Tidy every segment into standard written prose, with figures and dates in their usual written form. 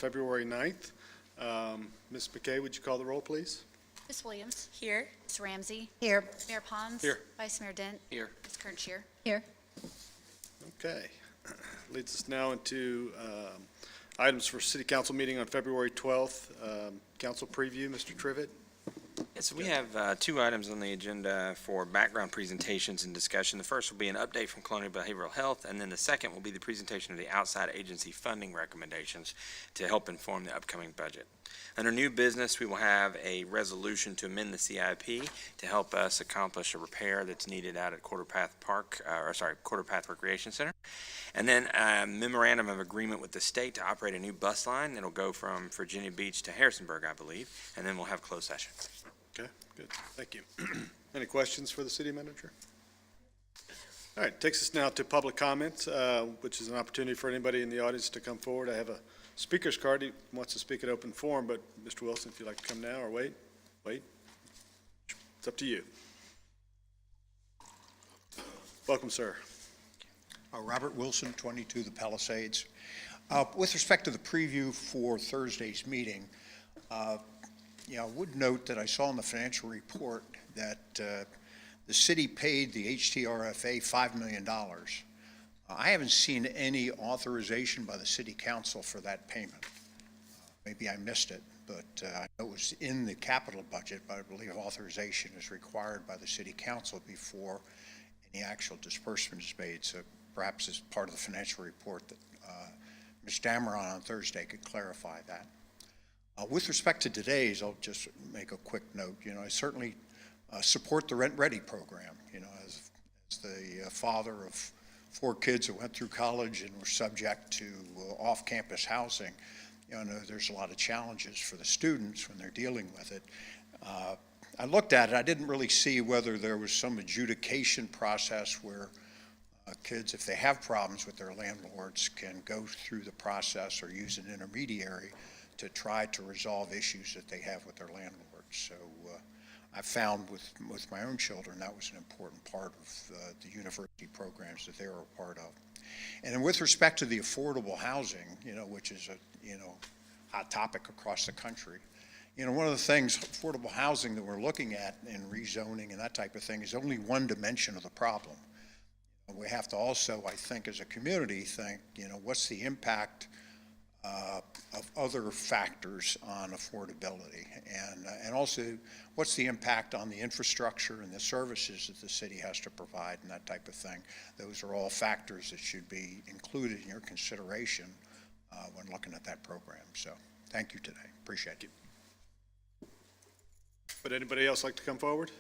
February 9th. Ms. McKay, would you call the roll, please? Ms. Williams. Here. Ms. Ramsey. Here. Mayor Pons. Here. Vice Mayor Dent. Here. Ms. Kernshire. Here. Okay. Leads us now into items for City Council meeting on February 12th. Council preview, Mr. Trivett. Yes, we have two items on the agenda for background presentations and discussion. The first will be an update from Colonial Behavioral Health, and then the second will be the presentation of the outside agency funding recommendations to help inform the upcoming budget. Under new business, we will have a resolution to amend the CIP to help us accomplish a repair that's needed out at Quarter Path Recreation Center. And then a memorandum of agreement with the state to operate a new bus line that'll go from Virginia Beach to Harrisonburg, I believe, and then we'll have closed session. Okay, good. Thank you. Any questions for the city manager? All right, takes us now to public comment, which is an opportunity for anybody in the audience to come forward. I have a speaker's card. He wants to speak at open forum, but Mr. Wilson, if you'd like to come now or wait. It's up to you. Welcome, sir. Robert Wilson, 22 The Palisades. With respect to the preview for Thursday's meeting, I would note that I saw in the financial report that the city paid the HTRFA $5 million. I haven't seen any authorization by the city council for that payment. Maybe I missed it, but I know it was in the capital budget, but I believe authorization is required by the city council before any actual disbursement is made. So perhaps as part of the financial report that Ms. Dameron on Thursday could clarify that. With respect to today's, I'll just make a quick note. I certainly support the Rent Ready program. As the father of 4 kids that went through college and were subject to off-campus housing, I know there's a lot of challenges for the students when they're dealing with it. I looked at it. I didn't really see whether there was some adjudication process where kids, if they have problems with their landlords, can go through the process or use an intermediary to try to resolve issues that they have with their landlords. So I found with my own children that was an important part of the university programs that they were a part of. And then with respect to the affordable housing, which is a hot topic across the country, one of the things, affordable housing that we're looking at in rezoning and that type of thing is only one dimension of the problem. We have to also, I think, as a community, think, what's the impact of other factors on affordability, and also what's the impact on the infrastructure and the services that the city has to provide and that type of thing. Those are all factors that should be included in your consideration when looking at that program. So thank you today. Appreciate it. Would anybody else like to come forward?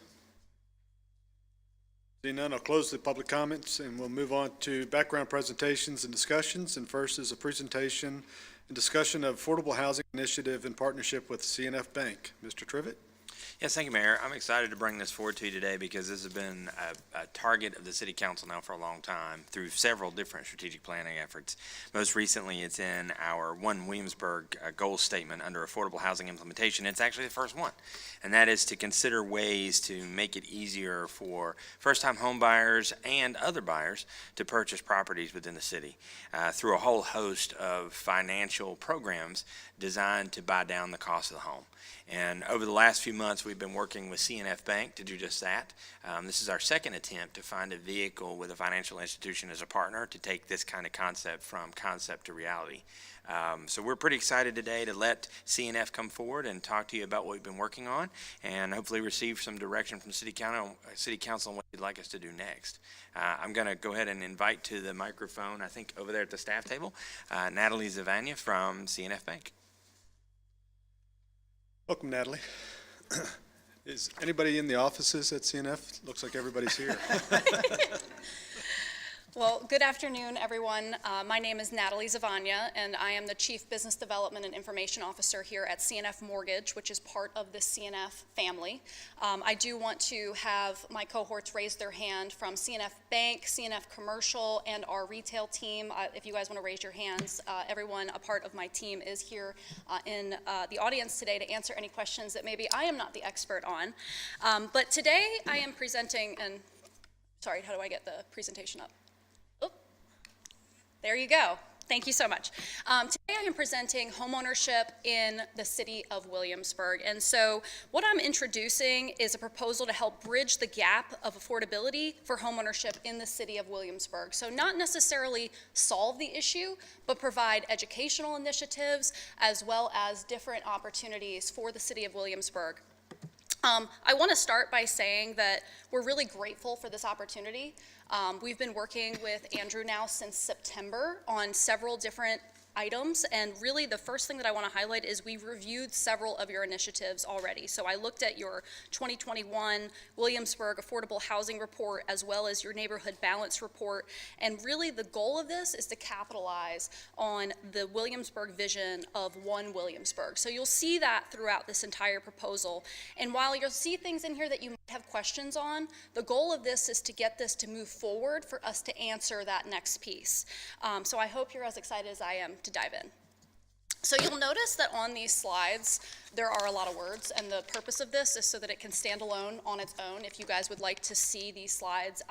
Seeing none, I'll close the public comments and we'll move on to background presentations and discussions. And first is a presentation and discussion of Affordable Housing Initiative in partnership with CNF Bank. Mr. Trivett? Yes, thank you, Mayor. I'm excited to bring this forward to you today because this has been a target of the City Council now for a long time through several different strategic planning efforts. Most recently, it's in our One Williamsburg goal statement under affordable housing implementation. It's actually the first one, and that is to consider ways to make it easier for first-time home buyers and other buyers to purchase properties within the city through a whole host of financial programs designed to buy down the cost of the home. And over the last few months, we've been working with CNF Bank to do just that. This is our second attempt to find a vehicle with a financial institution as a partner to take this kind of concept from concept to reality. So we're pretty excited today to let CNF come forward and talk to you about what we've been working on and hopefully receive some direction from City Council on what you'd like us to do next. I'm going to go ahead and invite to the microphone, I think over there at the staff table, Natalie Zavania from CNF Bank. Welcome, Natalie. Is anybody in the offices at CNF? Looks like everybody's here. Well, good afternoon, everyone. My name is Natalie Zavania, and I am the Chief Business Development and Information Officer here at CNF Mortgage, which is part of the CNF family. I do want to have my cohorts raise their hand from CNF Bank, CNF Commercial, and our retail team. If you guys want to raise your hands, everyone a part of my team is here in the audience today to answer any questions that maybe I am not the expert on. But today I am presenting, sorry, how do I get the presentation up? There you go. Thank you so much. Today I am presenting homeownership in the city of Williamsburg. And so what I'm introducing is a proposal to help bridge the gap of affordability for homeownership in the city of Williamsburg. So not necessarily solve the issue, but provide educational initiatives as well as different opportunities for the city of Williamsburg. I want to start by saying that we're really grateful for this opportunity. We've been working with Andrew now since September on several different items, and really the first thing that I want to highlight is we reviewed several of your initiatives already. So I looked at your 2021 Williamsburg Affordable Housing Report as well as your Neighborhood Balance Report, and really the goal of this is to capitalize on the Williamsburg vision of One Williamsburg. So you'll see that throughout this entire proposal, and while you'll see things in here that you might have questions on, the goal of this is to get this to move forward for us to answer that next piece. So I hope you're as excited as I am to dive in. So you'll notice that on these slides, there are a lot of words, and the purpose of this is so that it can stand alone on its own if you guys would like to see these slides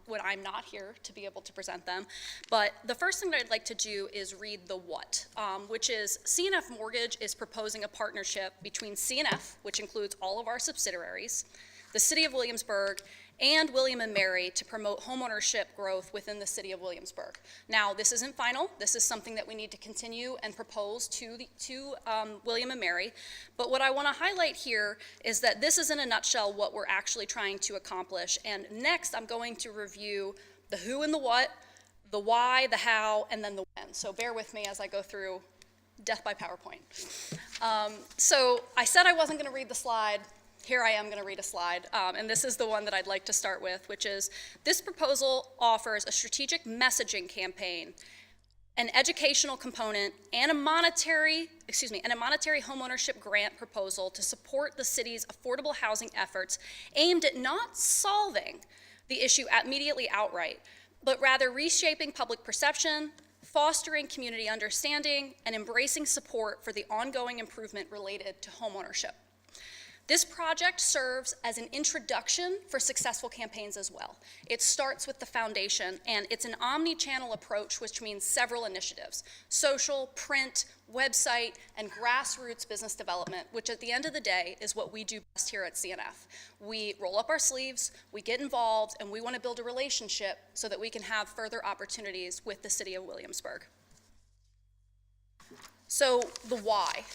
when I'm not here to be able to present them. But the first thing that I'd like to do is read the what, which is CNF Mortgage is proposing a partnership between CNF, which includes all of our subsidiaries, the City of Williamsburg, and William & Mary to promote homeownership growth within the city of Williamsburg. Now, this isn't final. This is something that we need to continue and propose to William & Mary. But what I want to highlight here is that this is in a nutshell what we're actually trying to accomplish. And next, I'm going to review the who and the what, the why, the how, and then the when. So bear with me as I go through death by PowerPoint. So I said I wasn't going to read the slide. Here I am going to read a slide, and this is the one that I'd like to start with, which is this proposal offers a strategic messaging campaign, an educational component, and a monetary homeownership grant proposal to support the city's affordable housing efforts aimed at not solving the issue immediately outright, but rather reshaping public perception, fostering community understanding, and embracing support for the ongoing improvement related to homeownership. This project serves as an introduction for successful campaigns as well. It starts with the foundation, and it's an omni-channel approach, which means several initiatives: social, print, website, and grassroots business development, which at the end of the day is what we do best here at CNF. We roll up our sleeves, we get involved, and we want to build a relationship so that we can have further opportunities with the city of Williamsburg. So the why.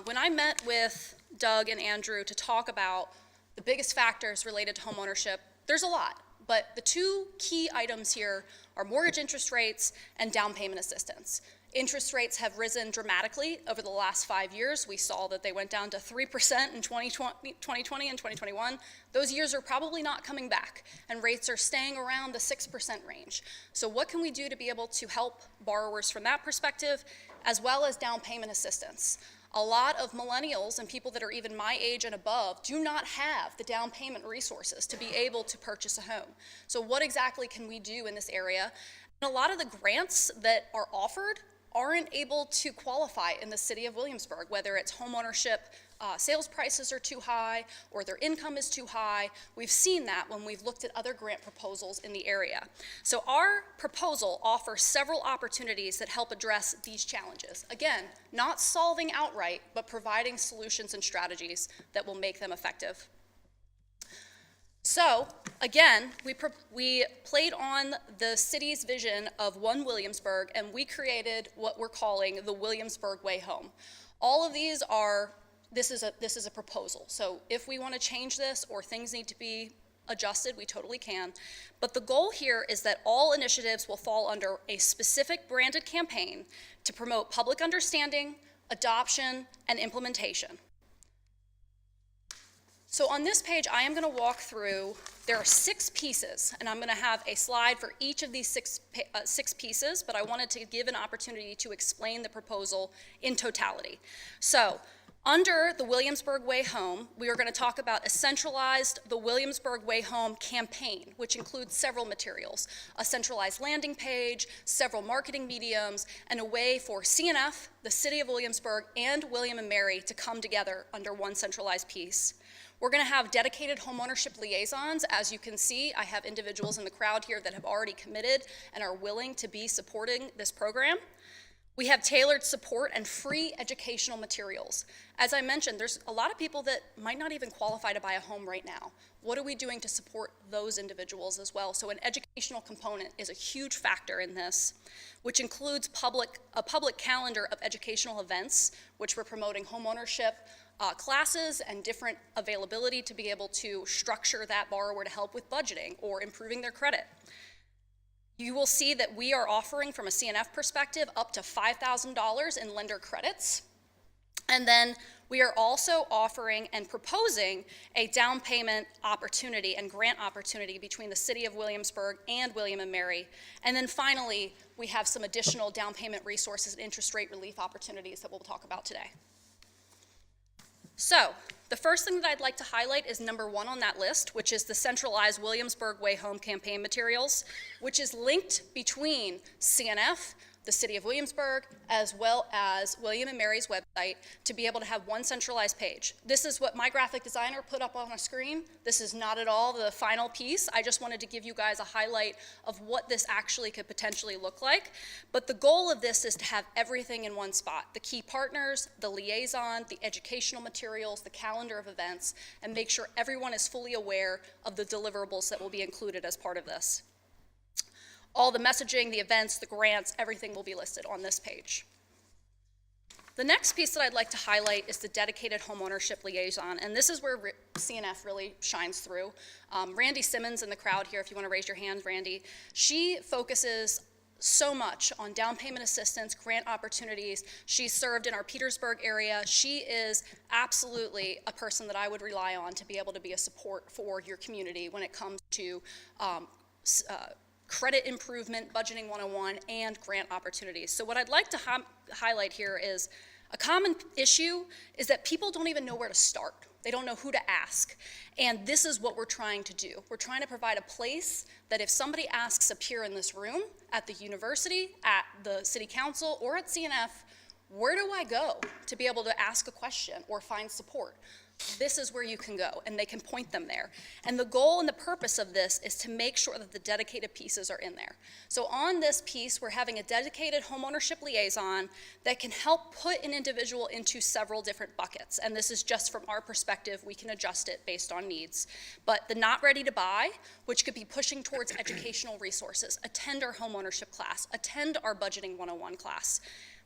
When I met with Doug and Andrew to talk about the biggest factors related to homeownership, there's a lot, but the two key items here are mortgage interest rates and down payment assistance. Interest rates have risen dramatically over the last 5 years. We saw that they went down to 3% in 2020 and 2021. Those years are probably not coming back, and rates are staying around the 6% range. So what can we do to be able to help borrowers from that perspective, as well as down payment assistance? A lot of millennials and people that are even my age and above do not have the down payment resources to be able to purchase a home. So what exactly can we do in this area? And a lot of the grants that are offered aren't able to qualify in the city of Williamsburg, whether it's homeownership, sales prices are too high, or their income is too high. We've seen that when we've looked at other grant proposals in the area. So our proposal offers several opportunities that help address these challenges. Again, not solving outright, but providing solutions and strategies that will make them effective. So, again, we played on the city's vision of One Williamsburg, and we created what we're calling the Williamsburg Way Home. All of these are, this is a proposal. So if we want to change this or things need to be adjusted, we totally can. But the goal here is that all initiatives will fall under a specific branded campaign to promote public understanding, adoption, and implementation. So on this page, I am going to walk through, there are 6 pieces, and I'm going to have a slide for each of these six pieces, but I wanted to give an opportunity to explain the proposal in totality. So under the Williamsburg Way Home, we are going to talk about a centralized The Williamsburg Way Home campaign, which includes several materials: a centralized landing page, several marketing mediums, and a way for CNF, the City of Williamsburg, and William & Mary to come together under one centralized piece. We're going to have dedicated homeownership liaisons. As you can see, I have individuals in the crowd here that have already committed and are willing to be supporting this program. We have tailored support and free educational materials. As I mentioned, there's a lot of people that might not even qualify to buy a home right now. What are we doing to support those individuals as well? So an educational component is a huge factor in this, which includes a public calendar of educational events, which we're promoting homeownership classes and different availability to be able to structure that borrower to help with budgeting or improving their credit. You will see that we are offering, from a CNF perspective, up to $5,000 in lender credits. And then we are also offering and proposing a down payment opportunity and grant opportunity between the City of Williamsburg and William & Mary. And then finally, we have some additional down payment resources and interest rate relief opportunities that we'll talk about today. So, the first thing that I'd like to highlight is number 1 on that list, which is the centralized Williamsburg Way Home campaign materials, which is linked between CNF, the City of Williamsburg, as well as William & Mary's website, to be able to have one centralized page. This is what my graphic designer put up on a screen. This is not at all the final piece. I just wanted to give you guys a highlight of what this actually could potentially look like. But the goal of this is to have everything in one spot: the key partners, the liaison, the educational materials, the calendar of events, and make sure everyone is fully aware of the deliverables that will be included as part of this. All the messaging, the events, the grants, everything will be listed on this page. The next piece that I'd like to highlight is the dedicated homeownership liaison, and this is where CNF really shines through. Randy Simmons in the crowd here, if you want to raise your hand, Randy. She focuses so much on down payment assistance, grant opportunities. She served in our Petersburg area. She is absolutely a person that I would rely on to be able to be a support for your community when it comes to credit improvement, budgeting 101, and grant opportunities. So what I'd like to highlight here is a common issue is that people don't even know where to start. They don't know who to ask. And this is what we're trying to do. We're trying to provide a place that if somebody asks up here in this room, at the university, at the city council, or at CNF, where do I go to be able to ask a question or find support? This is where you can go, and they can point them there. And the goal and the purpose of this is to make sure that the dedicated pieces are in there. So on this piece, we're having a dedicated homeownership liaison that can help put an individual into several different buckets. And this is just from our perspective. We can adjust it based on needs. But the not ready to buy, which could be pushing towards educational resources, attend our homeownership class, attend our budgeting 101 class.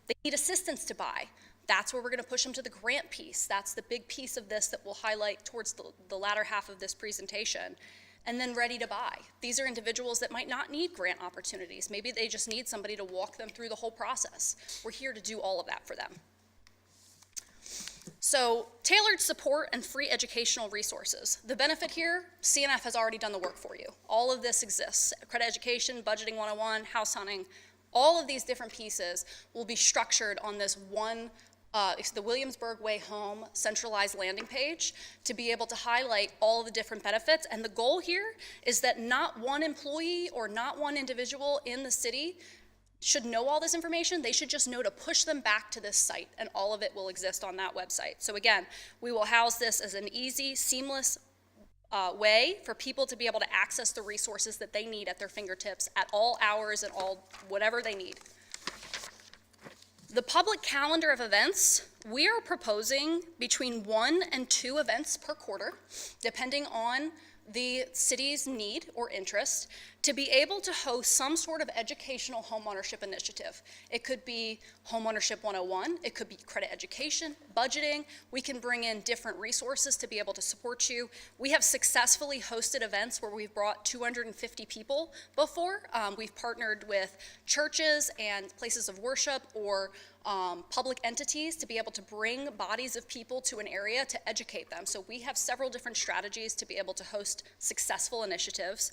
They need assistance to buy. That's where we're going to push them to the grant piece. That's the big piece of this that we'll highlight towards the latter half of this presentation. And then ready to buy. These are individuals that might not need grant opportunities. Maybe they just need somebody to walk them through the whole process. We're here to do all of that for them. So, tailored support and free educational resources. The benefit here, CNF has already done the work for you. All of this exists. Credit education, budgeting 101, house hunting, all of these different pieces will be structured on this one it's the Williamsburg Way Home centralized landing page to be able to highlight all the different benefits. And the goal here is that not one employee or not one individual in the city should know all this information. They should just know to push them back to this site, and all of it will exist on that website. So again, we will house this as an easy, seamless way for people to be able to access the resources that they need at their fingertips at all hours and all whatever they need. The public calendar of events, we are proposing between 1 and 2 events per quarter, depending on the city's need or interest, to be able to host some sort of educational homeownership initiative. It could be Homeownership 101, it could be credit education, budgeting. We can bring in different resources to be able to support you. We have successfully hosted events where we've brought 250 people before. We've partnered with churches and places of worship or public entities to be able to bring bodies of people to an area to educate them. So we have several different strategies to be able to host successful initiatives.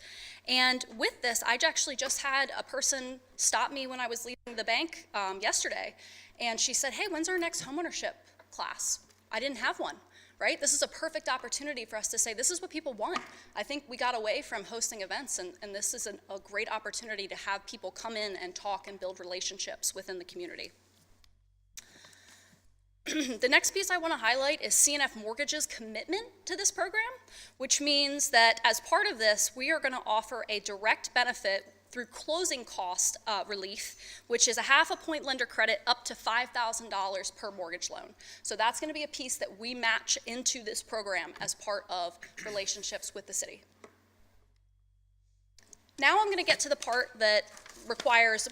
And with this, I actually just had a person stop me when I was leaving the bank yesterday, and she said, "Hey, when's our next homeownership class?" I didn't have one, right? This is a perfect opportunity for us to say, this is what people want. I think we got away from hosting events, and this is a great opportunity to have people come in and talk and build relationships within the community. The next piece I want to highlight is CNF Mortgage's commitment to this program, which means that as part of this, we are going to offer a direct benefit through closing cost relief, which is a 0.5 point lender credit up to $5,000 per mortgage loan. So that's going to be a piece that we match into this program as part of relationships with the city. Now I'm going to get to the part that requires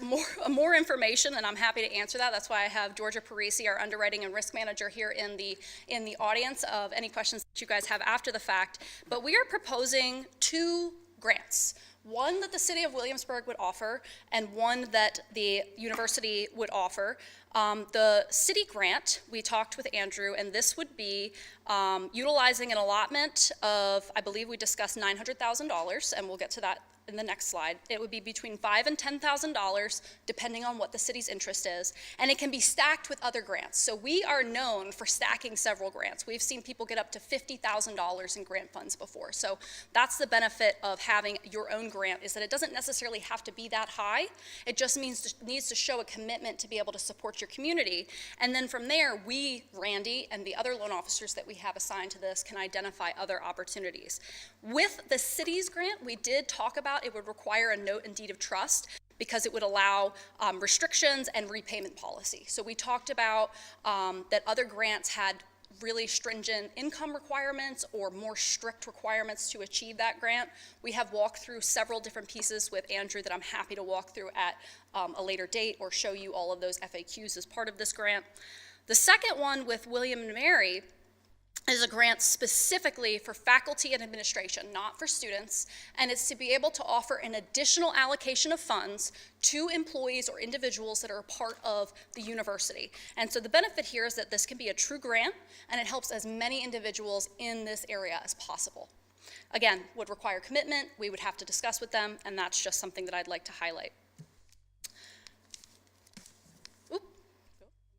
more information, and I'm happy to answer that. That's why I have Georgia Parisi, our underwriting and risk manager, here in the audience of any questions that you guys have after the fact. But we are proposing 2 grants. One that the city of Williamsburg would offer, and one that the university would offer. The city grant, we talked with Andrew, and this would be utilizing an allotment of, I believe we discussed $900,000, and we'll get to that in the next slide. It would be between $5,000 and $10,000, depending on what the city's interest is, and it can be stacked with other grants. So we are known for stacking several grants. We've seen people get up to $50,000 in grant funds before. So that's the benefit of having your own grant, is that it doesn't necessarily have to be that high. It just needs to show a commitment to be able to support your community. And then from there, we, Randy, and the other loan officers that we have assigned to this can identify other opportunities. With the city's grant, we did talk about it would require a note and deed of trust because it would allow restrictions and repayment policy. So we talked about that other grants had really stringent income requirements or more strict requirements to achieve that grant. We have walked through several different pieces with Andrew that I'm happy to walk through at a later date or show you all of those FAQs as part of this grant. The second one with William and Mary is a grant specifically for faculty and administration, not for students, and it's to be able to offer an additional allocation of funds to employees or individuals that are a part of the university. And so the benefit here is that this can be a true grant, and it helps as many individuals in this area as possible. Again, would require commitment, we would have to discuss with them, and that's just something that I'd like to highlight. Oop,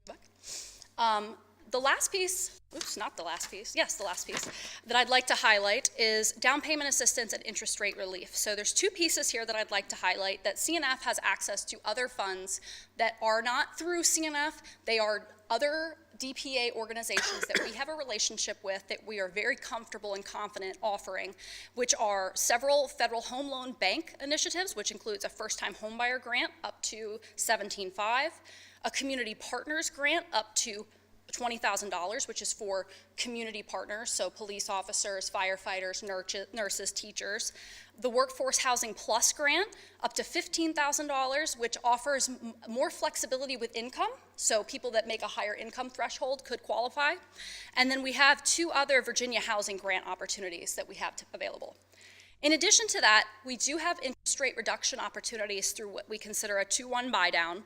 go back. The last piece, not the last piece, yes, the last piece that I'd like to highlight is down payment assistance and interest rate relief. So there's 2 pieces here that I'd like to highlight, that CNF has access to other funds that are not through CNF, they are other DPA organizations that we have a relationship with that we are very comfortable and confident offering, which are several federal home loan bank initiatives, which includes a first-time homebuyer grant up to $17,500, a community partners grant up to $20,000, which is for community partners, so police officers, firefighters, nurses, teachers. The Workforce Housing Plus grant, up to $15,000, which offers more flexibility with income, so people that make a higher income threshold could qualify. And then we have 2 other Virginia housing grant opportunities that we have available. In addition to that, we do have interest rate reduction opportunities through what we consider a 2-1 buy down.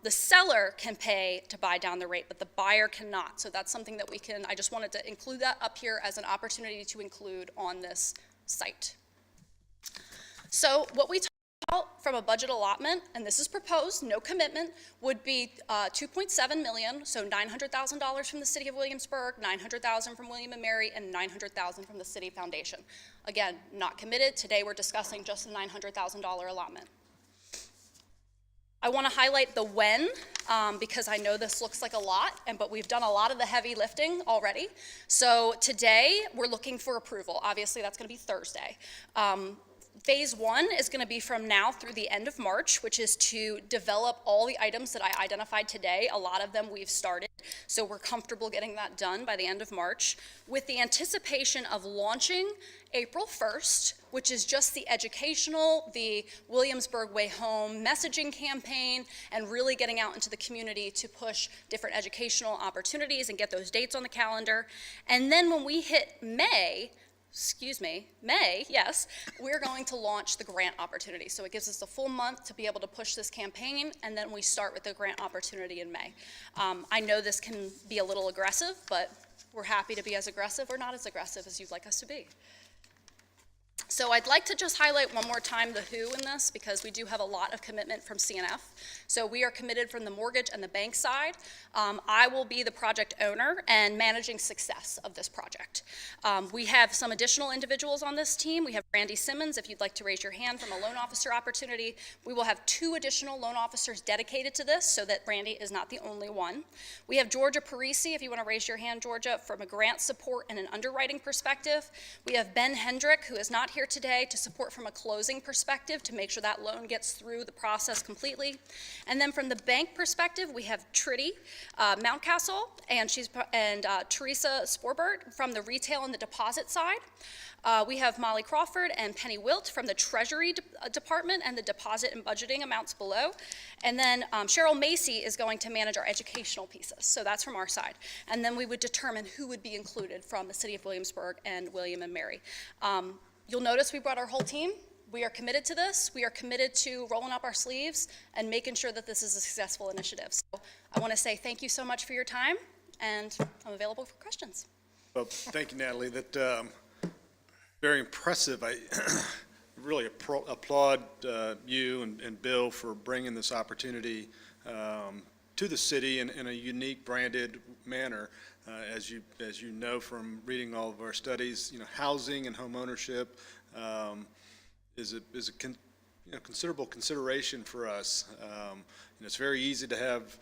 The seller can pay to buy down the rate, but the buyer cannot. So that's something that I just wanted to include that up here as an opportunity to include on this site. So what we talked about from a budget allotment, and this is proposed, no commitment, would be $2.7 million, so $900,000 from the city of Williamsburg, $900,000 from William and Mary, and $900,000 from the city foundation. Again, not committed. Today we're discussing just a $900,000 allotment. I want to highlight the when, because I know this looks like a lot, but we've done a lot of the heavy lifting already. So today we're looking for approval. Obviously that's going to be Thursday. Phase 1 is going to be from now through the end of March, which is to develop all the items that I identified today. A lot of them we've started, so we're comfortable getting that done by the end of March, with the anticipation of launching April 1st, which is just the educational, the Williamsburg Way Home messaging campaign, and really getting out into the community to push different educational opportunities and get those dates on the calendar. And then when we hit May, yes, we're going to launch the grant opportunity. So it gives us a full month to be able to push this campaign, and then we start with the grant opportunity in May. I know this can be a little aggressive, but we're happy to be as aggressive or not as aggressive as you'd like us to be. So I'd like to just highlight one more time the who in this, because we do have a lot of commitment from CNF. So we are committed from the mortgage and the bank side. I will be the project owner and managing success of this project. We have some additional individuals on this team. We have Randy Simmons, if you'd like to raise your hand, from a loan officer opportunity. We will have 2 additional loan officers dedicated to this so that Randy is not the only one. We have Georgia Parisi, if you want to raise your hand, Georgia, from a grant support and an underwriting perspective. We have Ben Hendrick, who is not here today to support from a closing perspective to make sure that loan gets through the process completely. And then from the bank perspective, we have Trudy Mountcastle and Teresa Sporbert from the retail and the deposit side. We have Molly Crawford and Penny Wilt from the Treasury Department and the deposit and budgeting amounts below. And then Cheryl Macy is going to manage our educational pieces, so that's from our side. And then we would determine who would be included from the City of Williamsburg and William and Mary. You'll notice we brought our whole team. We are committed to this. We are committed to rolling up our sleeves and making sure that this is a successful initiative. So I want to say thank you so much for your time, and I'm available for questions. Well, thank you, Natalie. That very impressive. I really applaud you and Bill for bringing this opportunity to the city in a unique branded manner. As you know from reading all of our studies, housing and home ownership is a considerable consideration for us. It's very easy to have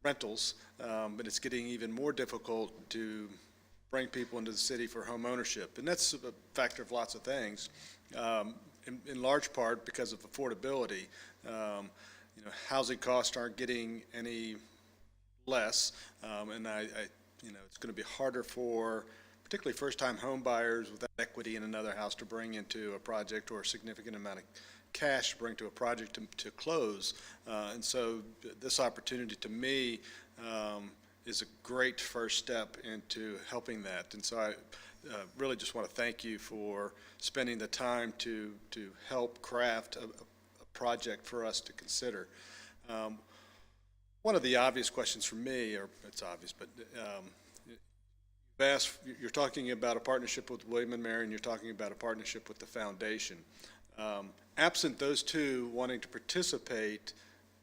rentals, but it's getting even more difficult to bring people into the city for home ownership. And that's a factor of lots of things, in large part because of affordability. Housing costs aren't getting any less, and it's going to be harder for particularly first-time home buyers without equity in another house to bring into a project, or a significant amount of cash to bring to a project to close. And so this opportunity, to me, is a great first step into helping that. And so I really just want to thank you for spending the time to help craft a project for us to consider. One of the obvious questions for me, or it's obvious, but you're talking about a partnership with William and Mary, and you're talking about a partnership with the foundation. Absent those two wanting to participate,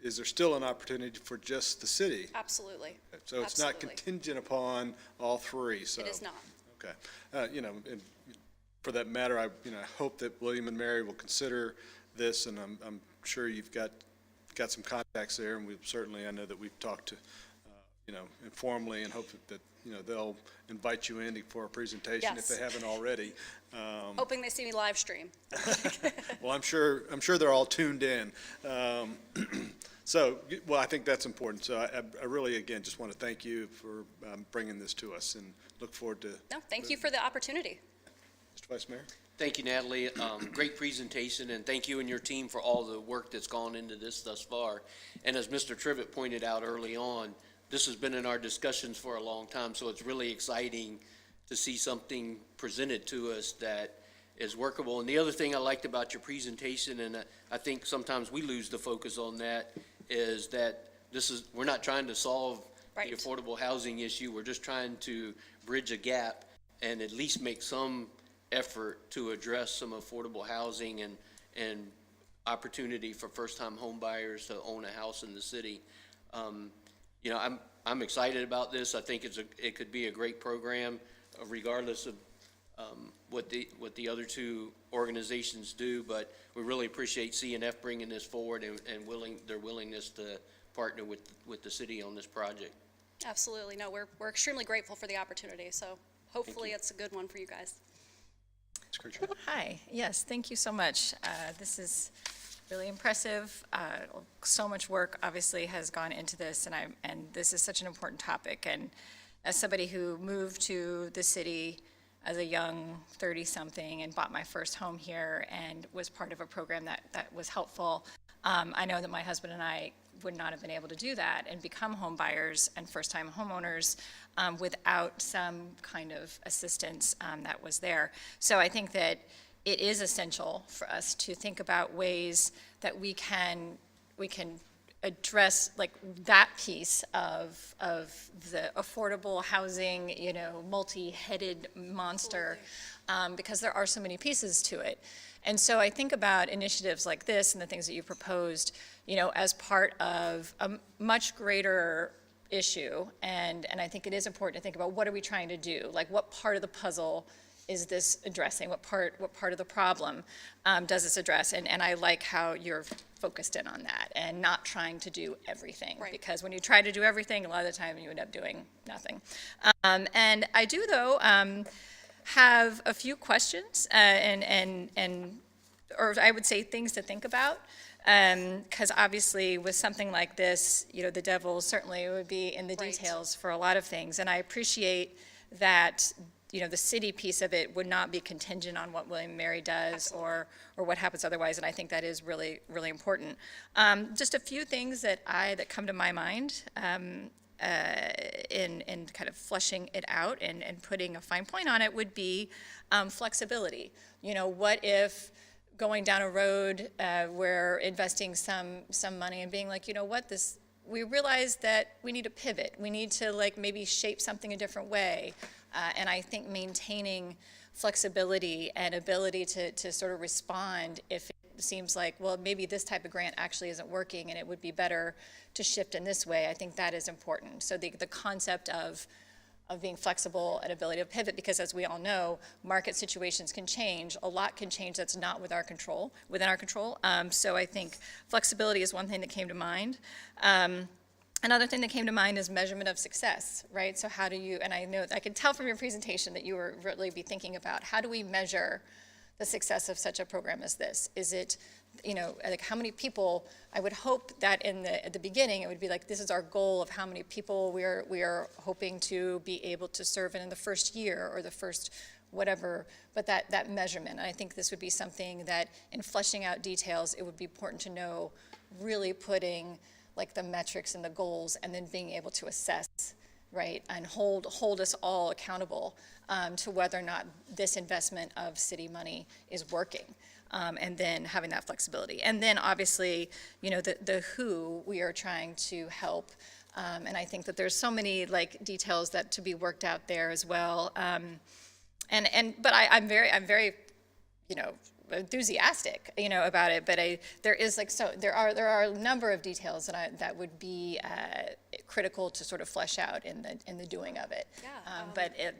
is there still an opportunity for just the city? Absolutely. So it's not Absolutely. contingent upon all three, so. It is not. Okay. And for that matter, I hope that William and Mary will consider this, and I'm sure you've got some contacts there, and I know that we've talked to, informally, and hope that, they'll invite you in for a presentation if Yes. they haven't already. Hoping they see me live stream. Well, I'm sure they're all tuned in. So, I think that's important. So I really, again, just want to thank you for bringing this to us, and look forward to. No, thank you for the opportunity. Mr. Vice Mayor? Thank you, Natalie. Great presentation, and thank you and your team for all the work that's gone into this thus far. And as Mr. Trivett pointed out early on, this has been in our discussions for a long time, so it's really exciting to see something presented to us that is workable. And the other thing I liked about your presentation, and I think sometimes we lose the focus on that, is that we're not trying to solve Right. the affordable housing issue. We're just trying to bridge a gap and at least make some effort to address some affordable housing and opportunity for first-time home buyers to own a house in the city. I'm excited about this. I think it could be a great program, regardless of what the other two organizations do. But we really appreciate CNF bringing this forward and their willingness to partner with the city on this project. Absolutely. No, we're extremely grateful for the opportunity, so hopefully it's a good one for you guys. Ms. Kirchner? Hi, yes, thank you so much. This is really impressive. So much work obviously has gone into this, and this is such an important topic. And as somebody who moved to the city as a young 30-something and bought my first home here and was part of a program that was helpful, I know that my husband and I would not have been able to do that and become home buyers and first-time homeowners without some kind of assistance that was there. So I think that it is essential for us to think about ways that we can address like that piece of the affordable housing, multi-headed monster, because there are so many pieces to it. And so I think about initiatives like this and the things that you proposed, as part of a much greater issue. And I think it is important to think about, what are we trying to do? Like, what part of the puzzle is this addressing? What part of the problem does this address? And I like how you're focused in on that and not trying to do everything. Right. Because when you try to do everything, a lot of the time you end up doing nothing. And I do, though, have a few questions or I would say things to think about. Because obviously with something like this, the devil certainly would be in the Right. details for a lot of things. And I appreciate that, the city piece of it would not be contingent on what William & Mary does or what happens otherwise. And I think that is really, really important. Just a few things that come to my mind in kind of fleshing it out and putting a fine point on it would be flexibility. What if going down a road where investing some money and being like, we realize that we need to pivot. We need to maybe shape something a different way. And I think maintaining flexibility and ability to sort of respond if it seems like, well, maybe this type of grant actually isn't working and it would be better to shift in this way, I think that is important. So the concept of being flexible and ability to pivot, because as we all know, market situations can change. A lot can change that's not within our control. So I think flexibility is one thing that came to mind. Another thing that came to mind is measurement of success, right? So how do you, and I know, I can tell from your presentation that you were really be thinking about how do we measure the success of such a program as this? Is it, how many people, I would hope that at the beginning, it would be like, this is our goal of how many people we are hoping to be able to serve in the first year or the first whatever, but that measurement. And I think this would be something that in fleshing out details, it would be important to know, really putting the metrics and the goals and then being able to assess, right, and hold us all accountable to whether or not this investment of city money is working. And then having that flexibility. And then obviously, the who we are trying to help. And I think that there's so many details that to be worked out there as well. But I'm very enthusiastic, about it. But there is there are a number of details that would be critical to sort of flesh out in the doing of it. Yeah,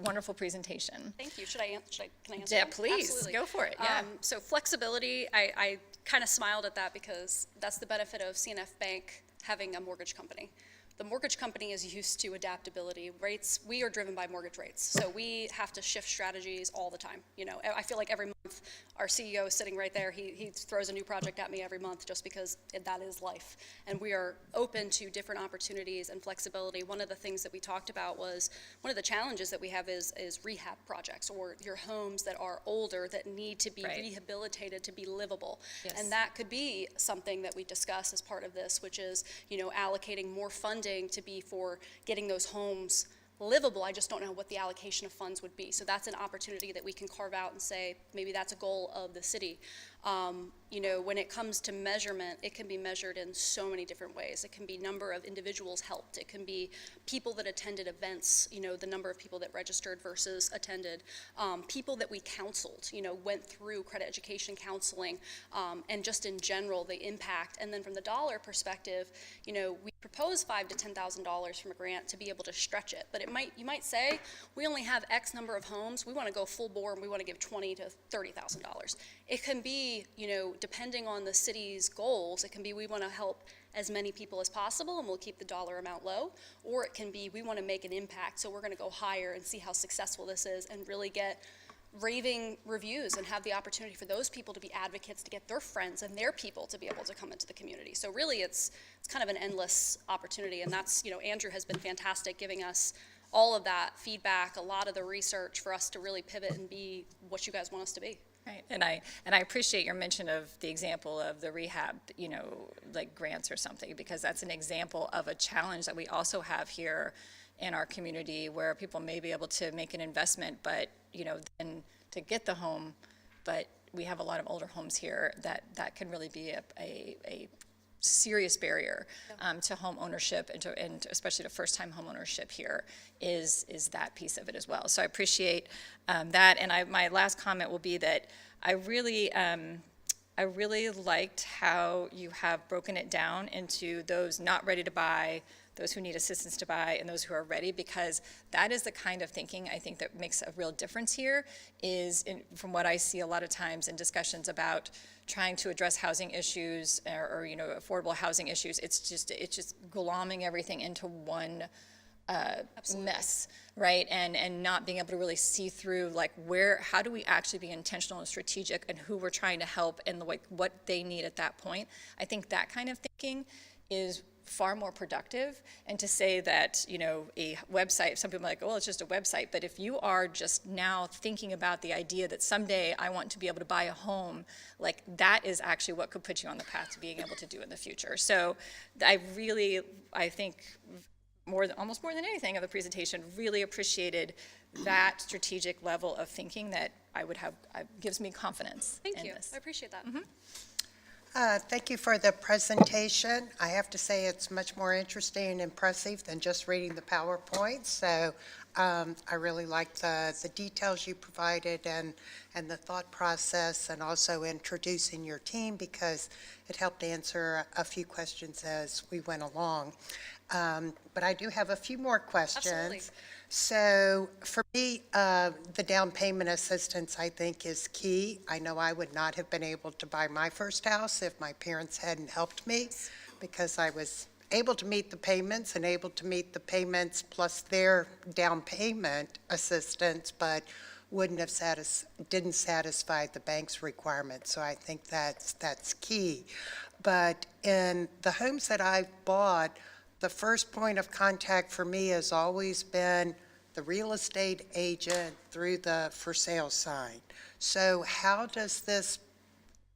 Wonderful presentation. Thank you. Can I answer? Yeah, that? please, Absolutely. go for it, yeah. So flexibility, I kind of smiled at that because that's the benefit of CNF Bank having a mortgage company. The mortgage company is used to adaptability. Rates, we are driven by mortgage rates. So we have to shift strategies all the time. I feel like every month our CEO is sitting right there. He throws a new project at me every month just because that is life. And we are open to different opportunities and flexibility. One of the things that we talked about was one of the challenges that we have is rehab projects or your homes that are older that need to be Right. rehabilitated to be livable. Yes. And that could be something that we discuss as part of this, which is, allocating more funding to be for getting those homes livable. I just don't know what the allocation of funds would be. So that's an opportunity that we can carve out and say, maybe that's a goal of the city. When it comes to measurement, it can be measured in so many different ways. It can be number of individuals helped. It can be people that attended events, the number of people that registered versus attended. People that we counseled, went through credit education counseling, and just in general, the impact. And then from the dollar perspective, we propose $5,000 to $10,000 from a grant to be able to stretch it. But you might say, we only have X number of homes. We want to go full bore and we want to give $20,000 to $30,000. It can be, depending on the city's goals, it can be we want to help as many people as possible and we'll keep the dollar amount low, or it can be we want to make an impact, so we're going to go higher and see how successful this is and really get raving reviews and have the opportunity for those people to be advocates, to get their friends and their people to be able to come into the community. So really it's kind of an endless opportunity, and that's, Andrew has been fantastic giving us all of that feedback, a lot of the research for us to really pivot and be what you guys want us to be. Right, and I appreciate your mention of the example of the rehab, grants or something, because that's an example of a challenge that we also have here in our community where people may be able to make an investment, but, then to get the home, but we have a lot of older homes here that can really be a serious barrier to home ownership and especially to first-time home ownership here is that piece of it as well. So I appreciate that. And my last comment will be that I really liked how you have broken it down into those not ready to buy, those who need assistance to buy, and those who are ready, because that is the kind of thinking I think that makes a real difference here from what I see a lot of times in discussions about trying to address housing issues or affordable housing issues. It's just glomming everything into one mess, right? And not being able to really see through, like, how do we actually be intentional and strategic and who we're trying to help and like what they need at that point. I think that kind of thinking is far more productive. And to say that, a website, some people are like, well, it's just a website. But if you are just now thinking about the idea that someday I want to be able to buy a home, like that is actually what could put you on the path to being able to do in the future. So I think almost more than anything of the presentation, really appreciated that strategic level of thinking that gives me confidence in Thank you. this. I appreciate that. Thank you for the presentation. I have to say it's much more interesting and impressive than just reading the PowerPoint. So I really liked the details you provided and the thought process, and also introducing your team, because it helped answer a few questions as we went along. But I do have a few more questions. Absolutely. So for me, the down payment assistance, I think, is key. I know I would not have been able to buy my first house if my parents hadn't helped me, because I was able to meet the payments and able to meet the payments plus their down payment assistance, but didn't satisfy the bank's requirements. So I think that's key. But in the homes that I've bought, the first point of contact for me has always been the real estate agent through the for sale sign. So how does this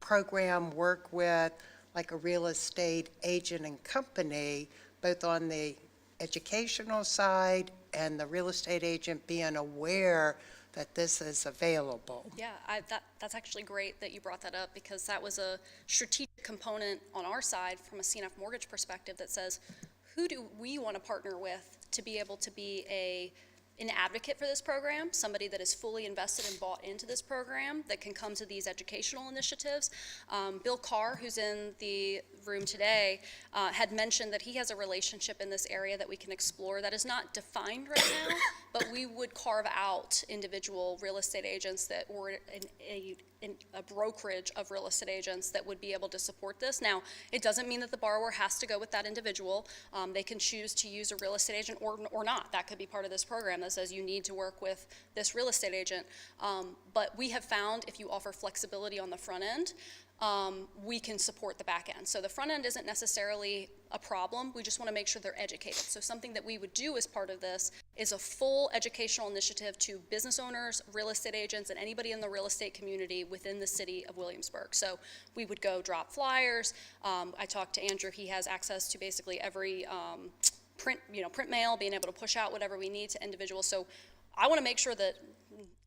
program work with like a real estate agent and company, both on the educational side and the real estate agent being aware that this is available? Yeah, that's actually great that you brought that up, because that was a strategic component on our side from a CNF Mortgage perspective that says, who do we want to partner with to be able to be an advocate for this program, somebody that is fully invested and bought into this program that can come to these educational initiatives. Bill Carr, who's in the room today, had mentioned that he has a relationship in this area that we can explore that is not defined right now, but we would carve out individual real estate agents or a brokerage of real estate agents that would be able to support this. Now, it doesn't mean that the borrower has to go with that individual. They can choose to use a real estate agent or not. That could be part of this program that says you need to work with this real estate agent. But we have found if you offer flexibility on the front end, we can support the back end. So the front end isn't necessarily a problem. We just want to make sure they're educated. So something that we would do as part of this is a full educational initiative to business owners, real estate agents, and anybody in the real estate community within the city of Williamsburg. So we would go drop flyers. I talked to Andrew. He has access to basically every print mail, being able to push out whatever we need to individuals. So I want to make sure that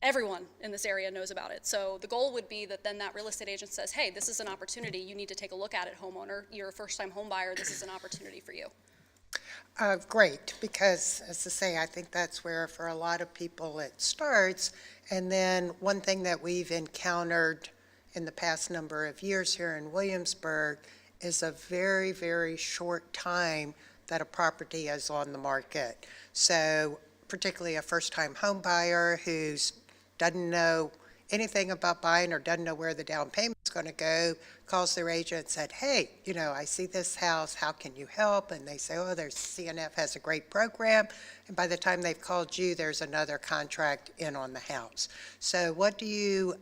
everyone in this area knows about it. So the goal would be that then that real estate agent says, hey, this is an opportunity. You need to take a look at it, homeowner. You're a first-time home buyer. This is an opportunity for you. Great, because as I say, I think that's where for a lot of people it starts. And then one thing that we've encountered in the past number of years here in Williamsburg is a very, very short time that a property is on the market. So particularly a first-time home buyer who doesn't know anything about buying or doesn't know where the down payment's going to go, calls their agent and said, hey, I see this house, how can you help? And they say, oh, CNF has a great program. And by the time they've called you, there's another contract in on the house. So what do you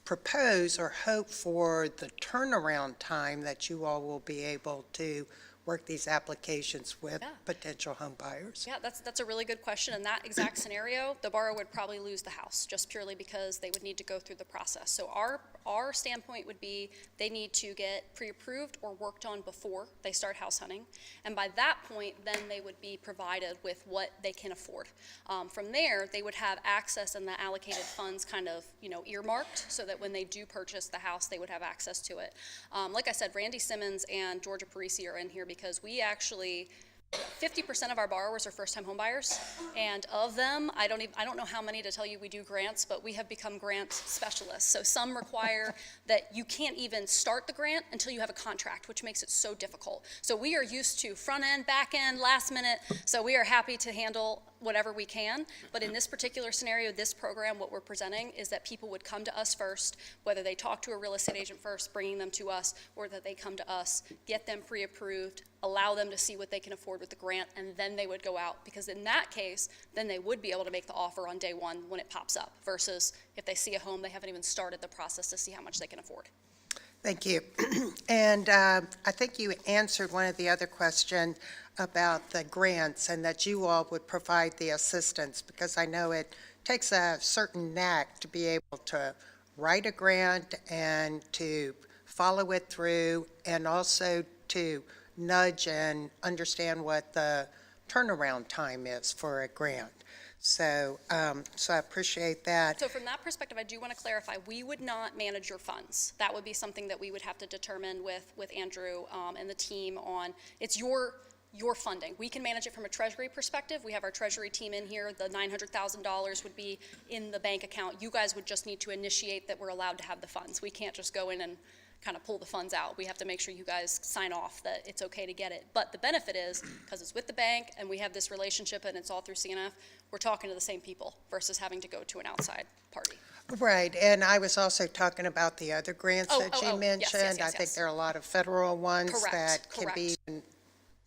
propose or hope for the turnaround time that you all will be able to work these applications with potential home buyers? Yeah, that's a really good question. In that exact scenario, the borrower would probably lose the house just purely because they would need to go through the process. So our standpoint would be they need to get pre-approved or worked on before they start house hunting. And by that point, then they would be provided with what they can afford. From there, they would have access and the allocated funds kind of, earmarked so that when they do purchase the house, they would have access to it. Like I said, Randy Simmons and Georgia Parisi are in here because we actually 50% of our borrowers are first-time home buyers, and of them, I don't know how many to tell you we do grants, but we have become grant specialists. So some require that you can't even start the grant until you have a contract, which makes it so difficult. So we are used to front end, back end, last minute, so we are happy to handle whatever we can. But in this particular scenario, this program, what we're presenting is that people would come to us first, whether they talk to a real estate agent first, bringing them to us, or that they come to us, get them pre-approved, allow them to see what they can afford with the grant, and then they would go out. Because in that case, then they would be able to make the offer on day one when it pops up, versus if they see a home, they haven't even started the process to see how much they can afford. Thank you. And I think you answered one of the other questions about the grants and that you all would provide the assistance, because I know it takes a certain knack to be able to write a grant and to follow it through, and also to nudge and understand what the turnaround time is for a grant. So I appreciate that. So from that perspective, I do want to clarify, we would not manage your funds. That would be something that we would have to determine with Andrew and the team on. It's your funding. We can manage it from a treasury perspective. We have our treasury team in here. The $900,000 would be in the bank account. You guys would just need to initiate that we're allowed to have the funds. We can't just go in and kind of pull the funds out. We have to make sure you guys sign off that it's okay to get it. But the benefit is, because it's with the bank and we have this relationship and it's all through CNF, we're talking to the same people versus having to go to an outside party. Right, and I was also talking about the other grants Oh, that you yes, mentioned. I think yes. there are a lot of federal ones Correct, that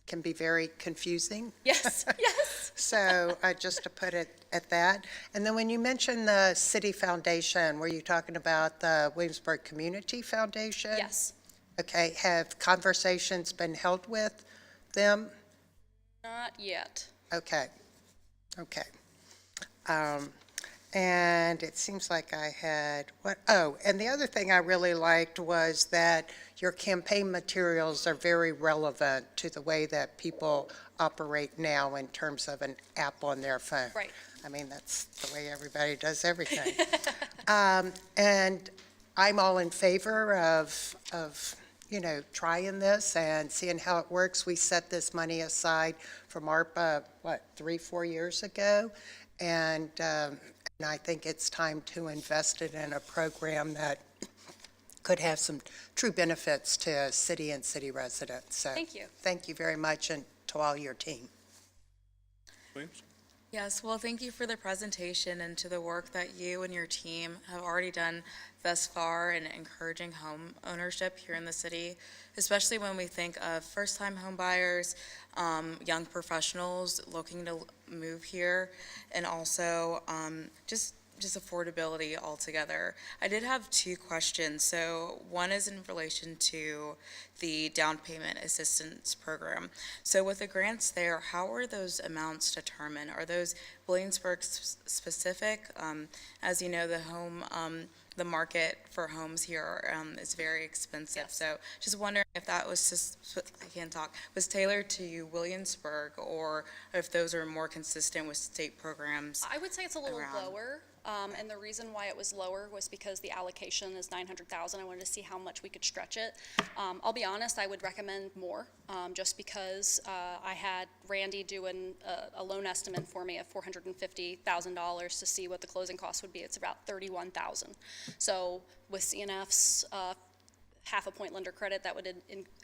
can be very confusing. Yes, yes. So just to put it at that. And then when you mentioned the city foundation, were you talking about the Williamsburg Community Foundation? Yes. Okay, have conversations been held with them? Not yet. Okay, okay. And it seems like I had, and the other thing I really liked was that your campaign materials are very relevant to the way that people operate now in terms of an app on their phone. Right. I mean, that's the way everybody does everything. And I'm all in favor of, trying this and seeing how it works. We set this money aside from ARPA, 3-4 years ago? And I think it's time to invest it in a program that could have some true benefits to city and city residents. So Thank you. thank you very much, and to all your team. Williams? Yes, well, thank you for the presentation and to the work that you and your team have already done thus far in encouraging home ownership here in the city, especially when we think of first-time home buyers, young professionals looking to move here, and also just affordability altogether. I did have 2 questions. So one is in relation to the down payment assistance program. So with the grants there, how are those amounts determined? Are those Williamsburg specific? As you know, the market for homes here is very expensive. Yes. So just wondering if that was was tailored to Williamsburg, or if those are more consistent with state programs. I would say it's a little around. lower, and the reason why it was lower was because the allocation is $900,000. I wanted to see how much we could stretch it. I'll be honest, I would recommend more, just because I had Randy do a loan estimate for me of $450,000 to see what the closing costs would be. It's about $31,000. So with CNF's half a point lender credit, that would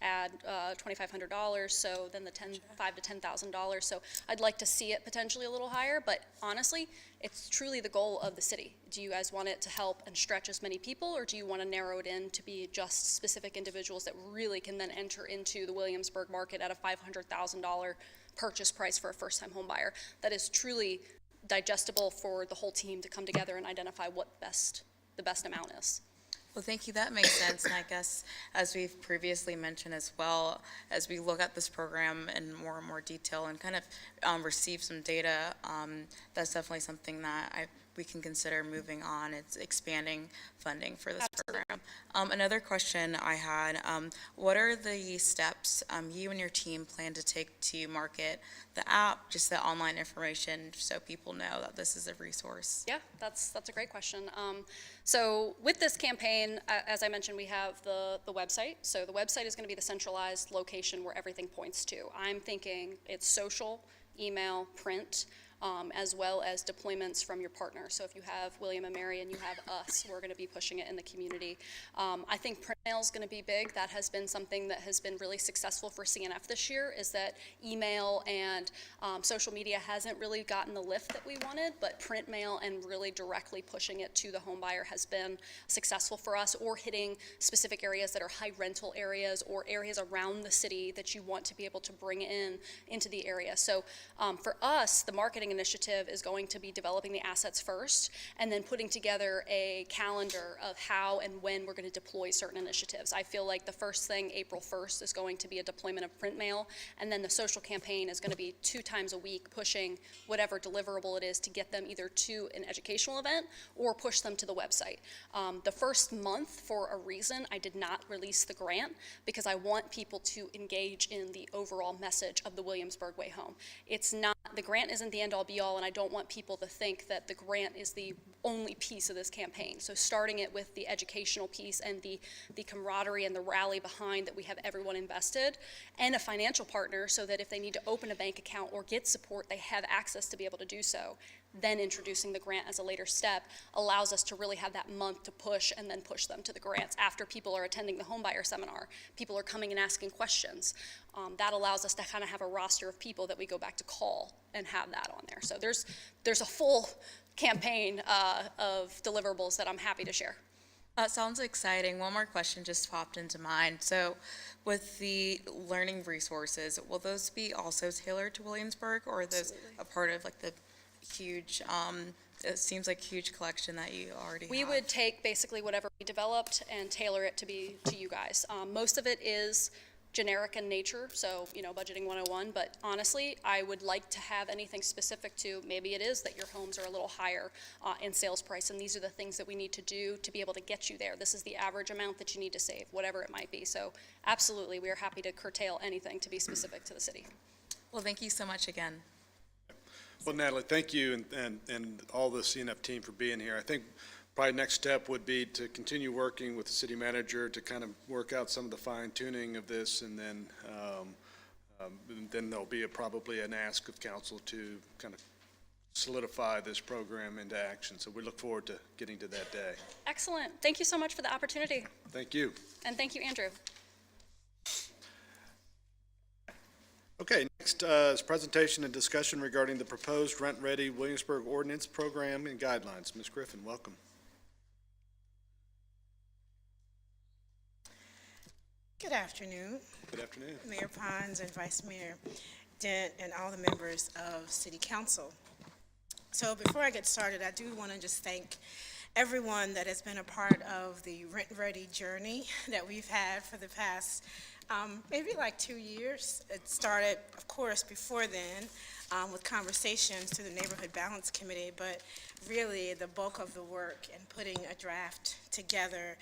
add $2,500, so then the $5,000 to $10,000. So I'd like to see it potentially a little higher, but honestly, it's truly the goal of the city. Do you guys want it to help and stretch as many people, or do you want to narrow it in to be just specific individuals that really can then enter into the Williamsburg market at a $500,000 purchase price for a first-time home buyer? That is truly digestible for the whole team to come together and identify what the best amount is. Well, thank you. That makes sense. And I guess, as we've previously mentioned as well, as we look at this program in more and more detail and kind of receive some data, that's definitely something that we can consider moving on. It's expanding funding for this program. Another question I had, what are the steps you and your team plan to take to market the app, just the online information, so people know that this is a resource? Yeah, that's a great question. So with this campaign, as I mentioned, we have the website. So the website is going to be the centralized location where everything points to. I'm thinking it's social, email, print. as well as deployments from your partner. So if you have William & Mary and you have us, we're going to be pushing it in the community. I think print mail is going to be big. That has been something that has been really successful for CNF this year, is that email and social media hasn't really gotten the lift that we wanted, but print mail and really directly pushing it to the home buyer has been successful for us, or hitting specific areas that are high rental areas or areas around the city that you want to be able to bring into the area. So for us, the marketing initiative is going to be developing the assets first and then putting together a calendar of how and when we're going to deploy certain initiatives. I feel like the first thing, April 1st, is going to be a deployment of print mail, and then the social campaign is going to be 2 times a week pushing whatever deliverable it is to get them either to an educational event or push them to the website. The first month, for a reason, I did not release the grant because I want people to engage in the overall message of the Williamsburg Way Home. It's not, the grant isn't the end-all be-all, and I don't want people to think that the grant is the only piece of this campaign. So starting it with the educational piece and the camaraderie and the rally behind that we have everyone invested, and a financial partner so that if they need to open a bank account or get support, they have access to be able to do so. Then introducing the grant as a later step allows us to really have that month to push and then push them to the grants. After people are attending the homebuyer seminar, people are coming and asking questions. That allows us to kind of have a roster of people that we go back to call and have that on there. So there's a full campaign of deliverables that I'm happy to share. That sounds exciting. One more question just popped into mind. So with the learning resources, will those be also tailored to Williamsburg, or are those a part of like the huge, it seems like huge collection that you already have? We would take basically whatever we developed and tailor it to be to you guys. Most of it is generic in nature, so, budgeting 101, but honestly, I would like to have anything specific to, maybe it is that your homes are a little higher in sales price, and these are the things that we need to do to be able to get you there. This is the average amount that you need to save, whatever it might be. So absolutely, we are happy to curtail anything to be specific to the city. Well, thank you so much again. Well, Natalie, thank you and all the CNF team for being here. I think probably next step would be to continue working with the city manager to kind of work out some of the fine tuning of this, and then there'll be probably an ask of council to kind of solidify this program into action. So we look forward to getting to that day. Excellent. Thank you so much for the opportunity. Thank you. And thank you, Andrew. Okay, next is presentation and discussion regarding the proposed rent-ready Williamsburg ordinance program and guidelines. Ms. Griffin, welcome. Good afternoon, Good afternoon. Mayor Pons and Vice Mayor Dent and all the members of City Council. So before I get started, I do want to just thank everyone that has been a part of the rent-ready journey that we've had for the past maybe like 2 years. It started, of course, before then with conversations through the Neighborhood Balance Committee, but really the bulk of the work in putting a draft together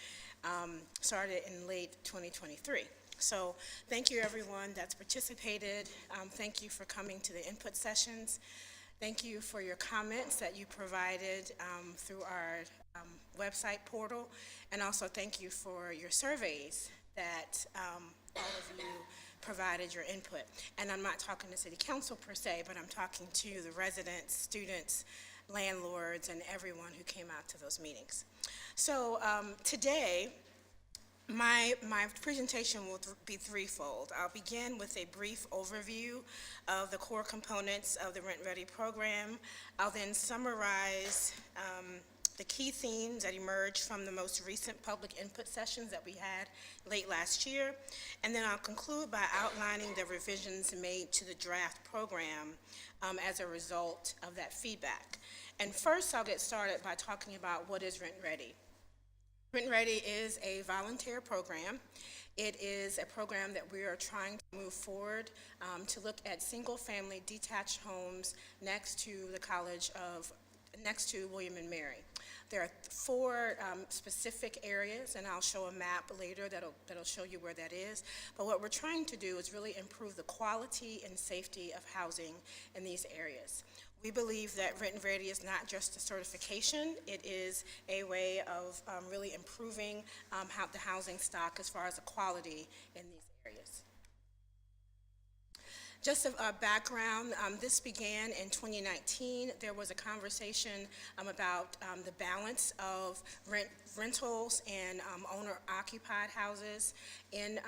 started in late 2023. So thank you, everyone that's participated. Thank you for coming to the input sessions. Thank you for your comments that you provided through our website portal. And also thank you for your surveys that all of you provided your input. And I'm not talking to City Council per se, but I'm talking to the residents, students, landlords, and everyone who came out to those meetings. So today, my presentation will be threefold. I'll begin with a brief overview of the core components of the Rent Ready program. I'll then summarize the key themes that emerged from the most recent public input sessions that we had late last year. And then I'll conclude by outlining the revisions made to the draft program as a result of that feedback. And first, I'll get started by talking about what is Rent Ready. Rent Ready is a volunteer program. It is a program that we are trying to move forward to look at single-family detached homes next to William & Mary. There are 4 specific areas, and I'll show a map later that'll show you where that is. But what we're trying to do is really improve the quality and safety of housing in these areas. We believe that Rent Ready is not just a certification, it is a way of really improving the housing stock as far as the quality in these areas. Just a background, this began in 2019. There was a conversation about the balance of rentals and owner-occupied houses in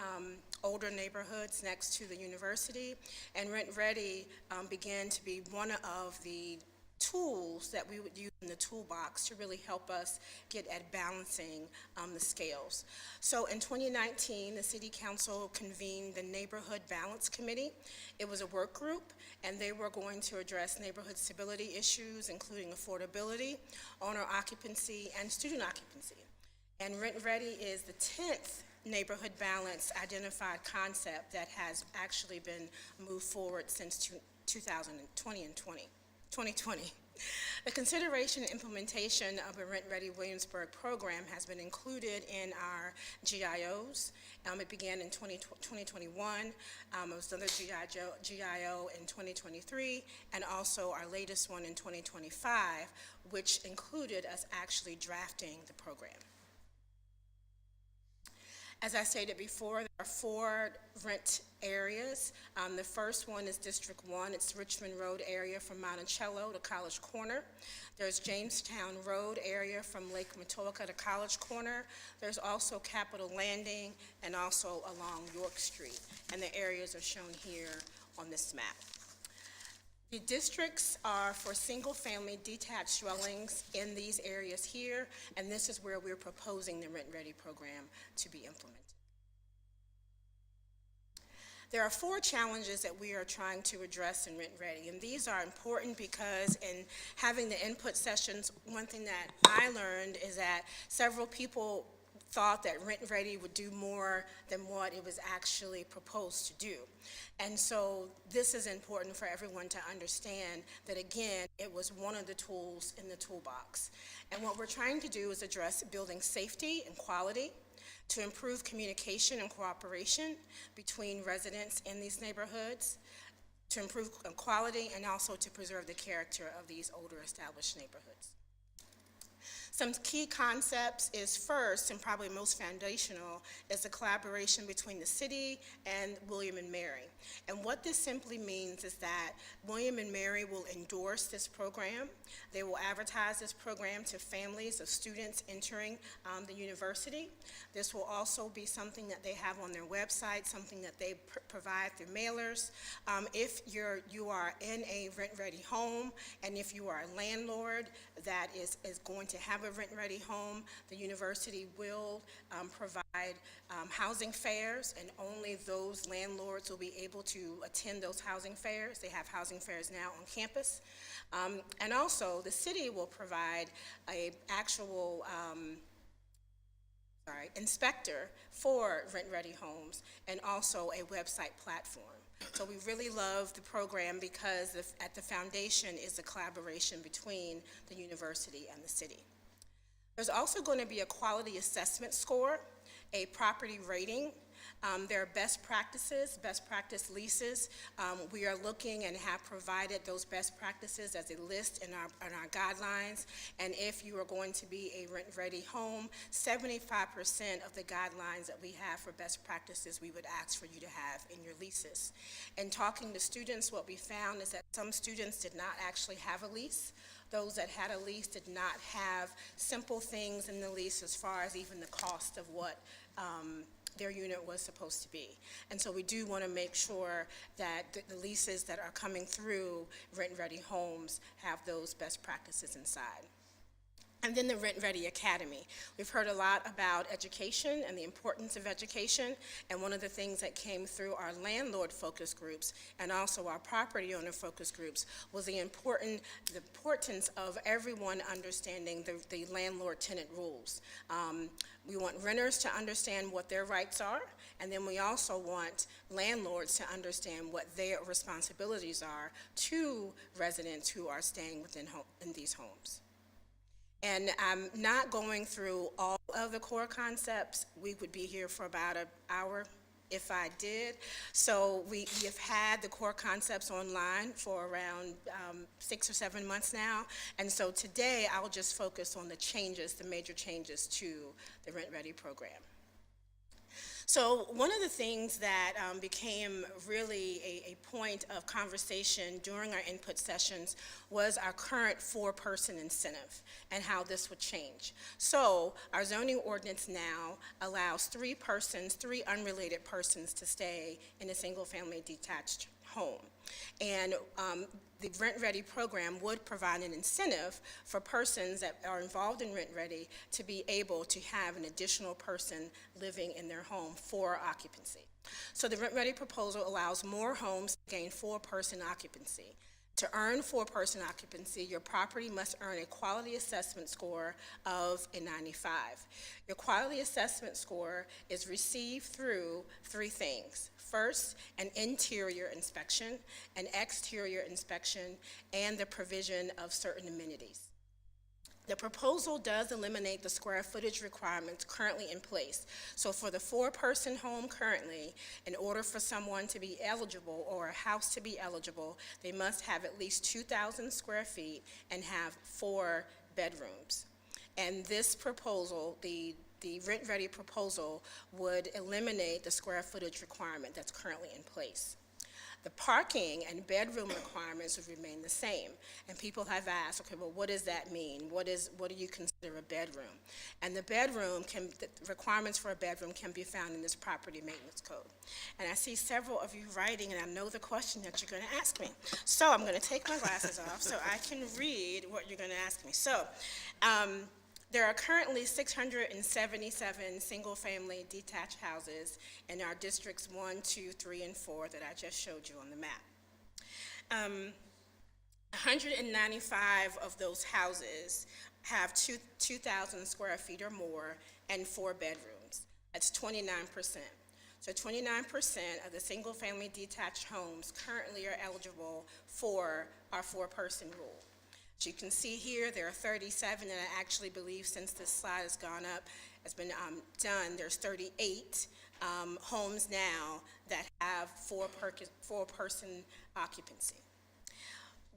older neighborhoods next to the university. And Rent Ready began to be one of the tools that we would use in the toolbox to really help us get at balancing the scales. So in 2019, the City Council convened the Neighborhood Balance Committee. It was a work group, and they were going to address neighborhood stability issues, including affordability, owner occupancy, and student occupancy. And Rent Ready is the 10th neighborhood balance identified concept that has actually been moved forward since 2020. The consideration and implementation of a Rent Ready Williamsburg program has been included in our GIOs. It began in 2021. It was another GIO in 2023, and also our latest one in 2025, which included us actually drafting the program. As I stated before, there are 4 rent areas. The first one is District 1. It's Richmond Road area from Monticello to College Corner. There's Jamestown Road area from Lake Matoaka to College Corner. There's also Capitol Landing and also along York Street. And the areas are shown here on this map. The districts are for single-family detached dwellings in these areas here, and this is where we're proposing the Rent Ready program to be implemented. There are 4 challenges that we are trying to address in Rent Ready, and these are important because in having the input sessions, one thing that I learned is that several people thought that Rent Ready would do more than what it was actually proposed to do. And so this is important for everyone to understand that, again, it was one of the tools in the toolbox. And what we're trying to do is address building safety and quality, to improve communication and cooperation between residents in these neighborhoods, to improve quality, and also to preserve the character of these older established neighborhoods. Some key concepts is first, and probably most foundational, is the collaboration between the city and William & Mary. And what this simply means is that William & Mary will endorse this program. They will advertise this program to families of students entering the university. This will also be something that they have on their website, something that they provide through mailers. If you are in a rent-ready home, and if you are a landlord that is going to have a rent-ready home, the university will provide housing fairs, and only those landlords will be able to attend those housing fairs. They have housing fairs now on campus. And also, the city will provide an actual inspector for rent-ready homes, and also a website platform. So we really love the program because at the foundation is the collaboration between the university and the city. There's also going to be a quality assessment score, a property rating. There are best practice leases. We are looking and have provided those best practices as a list in our guidelines. And if you are going to be a rent-ready home, 75% of the guidelines that we have for best practices we would ask for you to have in your leases. And talking to students, what we found is that some students did not actually have a lease. Those that had a lease did not have simple things in the lease as far as even the cost of what their unit was supposed to be. And so we do want to make sure that the leases that are coming through rent-ready homes have those best practices inside. And then the Rent Ready Academy. We've heard a lot about education and the importance of education, and one of the things that came through our landlord focus groups and also our property owner focus groups was the importance of everyone understanding the landlord-tenant rules. We want renters to understand what their rights are, and then we also want landlords to understand what their responsibilities are to residents who are staying in these homes. And I'm not going through all of the core concepts. We would be here for about an hour if I did. So we have had the core concepts online for around 6 or 7 months now. And so today I'll just focus on the changes, the major changes to the Rent Ready program. So one of the things that became really a point of conversation during our input sessions was our current four-person incentive and how this would change. So our zoning ordinance now allows three unrelated persons to stay in a single-family detached home. And the Rent Ready program would provide an incentive for persons that are involved in Rent Ready to be able to have an additional person living in their home for occupancy. So the Rent Ready proposal allows more homes to gain four-person occupancy. To earn four-person occupancy, your property must earn a quality assessment score of a 95. Your quality assessment score is received through three things. First, an interior inspection, an exterior inspection, and the provision of certain amenities. The proposal does eliminate the square footage requirements currently in place. So for the four-person home currently, in order for someone to be eligible or a house to be eligible, they must have at least 2,000 square feet and have 4 bedrooms. And this proposal, the Rent Ready proposal, would eliminate the square footage requirement that's currently in place. The parking and bedroom requirements would remain the same. And people have asked, okay, well, what does that mean? What do you consider a bedroom? And the requirements for a bedroom can be found in this property maintenance code. And I see several of you writing, and I know the question that you're going to ask me. So I'm going to take my glasses off so I can read what you're going to ask me. So, there are currently 677 single-family detached houses in our districts 1, 2, 3, and 4 that I just showed you on the map. 195 of those houses have 2,000 square feet or more and 4 bedrooms. That's 29%. So 29% of the single-family detached homes currently are eligible for our four-person rule. As you can see here, there are 37, and I actually believe since this slide has gone up, has been done, there's 38 homes now that have four-person occupancy.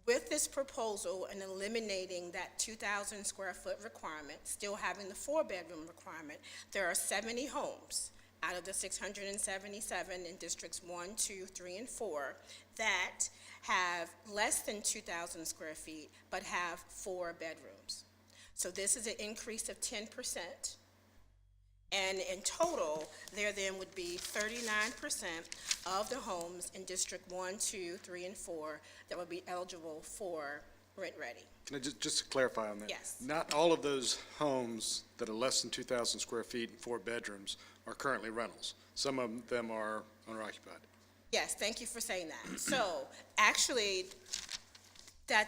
With this proposal and eliminating that 2,000 square foot requirement, still having the 4-bedroom requirement, there are 70 homes out of the 677 in districts 1, 2, 3, and 4 that have less than 2,000 square feet but have 4 bedrooms. So this is an increase of 10%. And in total, there then would be 39% of the homes in District 1, 2, 3, and 4 that would be eligible for Rent Ready. Can I just to clarify on that? Yes. Not all of those homes that are less than 2,000 square feet and 4 bedrooms are currently rentals. Some of them are owner-occupied. Yes, thank you for saying that. So, actually, no.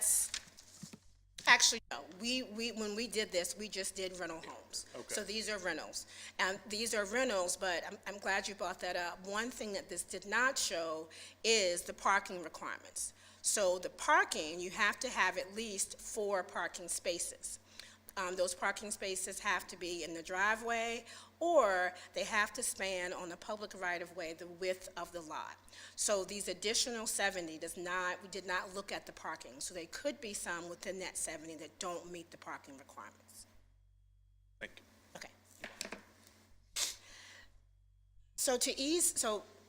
When we did this, we just did rental homes. Okay. So these are rentals. And these are rentals, but I'm glad you brought that up. One thing that this did not show is the parking requirements. So the parking, you have to have at least 4 parking spaces. Those parking spaces have to be in the driveway, or they have to span on the public right-of-way the width of the lot. So these additional 70 we did not look at the parking. So there could be some within that 70 that don't meet the parking requirements. Thank you. Okay. So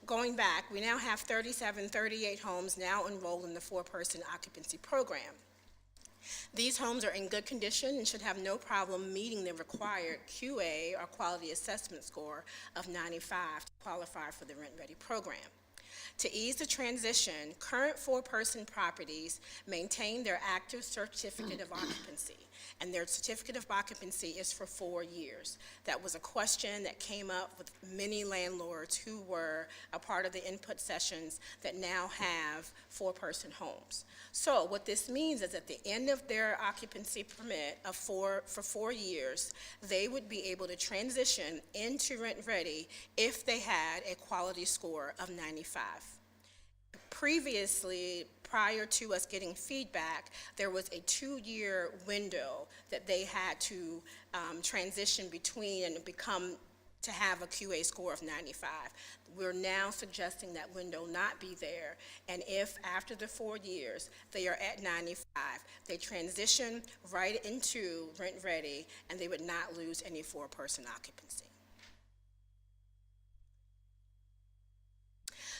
going back, we now have 38 homes now enrolled in the 4-person occupancy program. These homes are in good condition and should have no problem meeting the required QA or quality assessment score of 95 to qualify for the Rent Ready program. To ease the transition, current 4-person properties maintain their active certificate of occupancy, and their certificate of occupancy is for 4 years. That was a question that came up with many landlords who were a part of the input sessions that now have 4-person homes. So what this means is at the end of their occupancy permit for 4 years, they would be able to transition into Rent Ready if they had a quality score of 95. Previously, prior to us getting feedback, there was a 2-year window that they had to transition between and to have a QA score of 95. We're now suggesting that window not be there, and if after the 4 years they are at 95, they transition right into Rent Ready, and they would not lose any 4-person occupancy.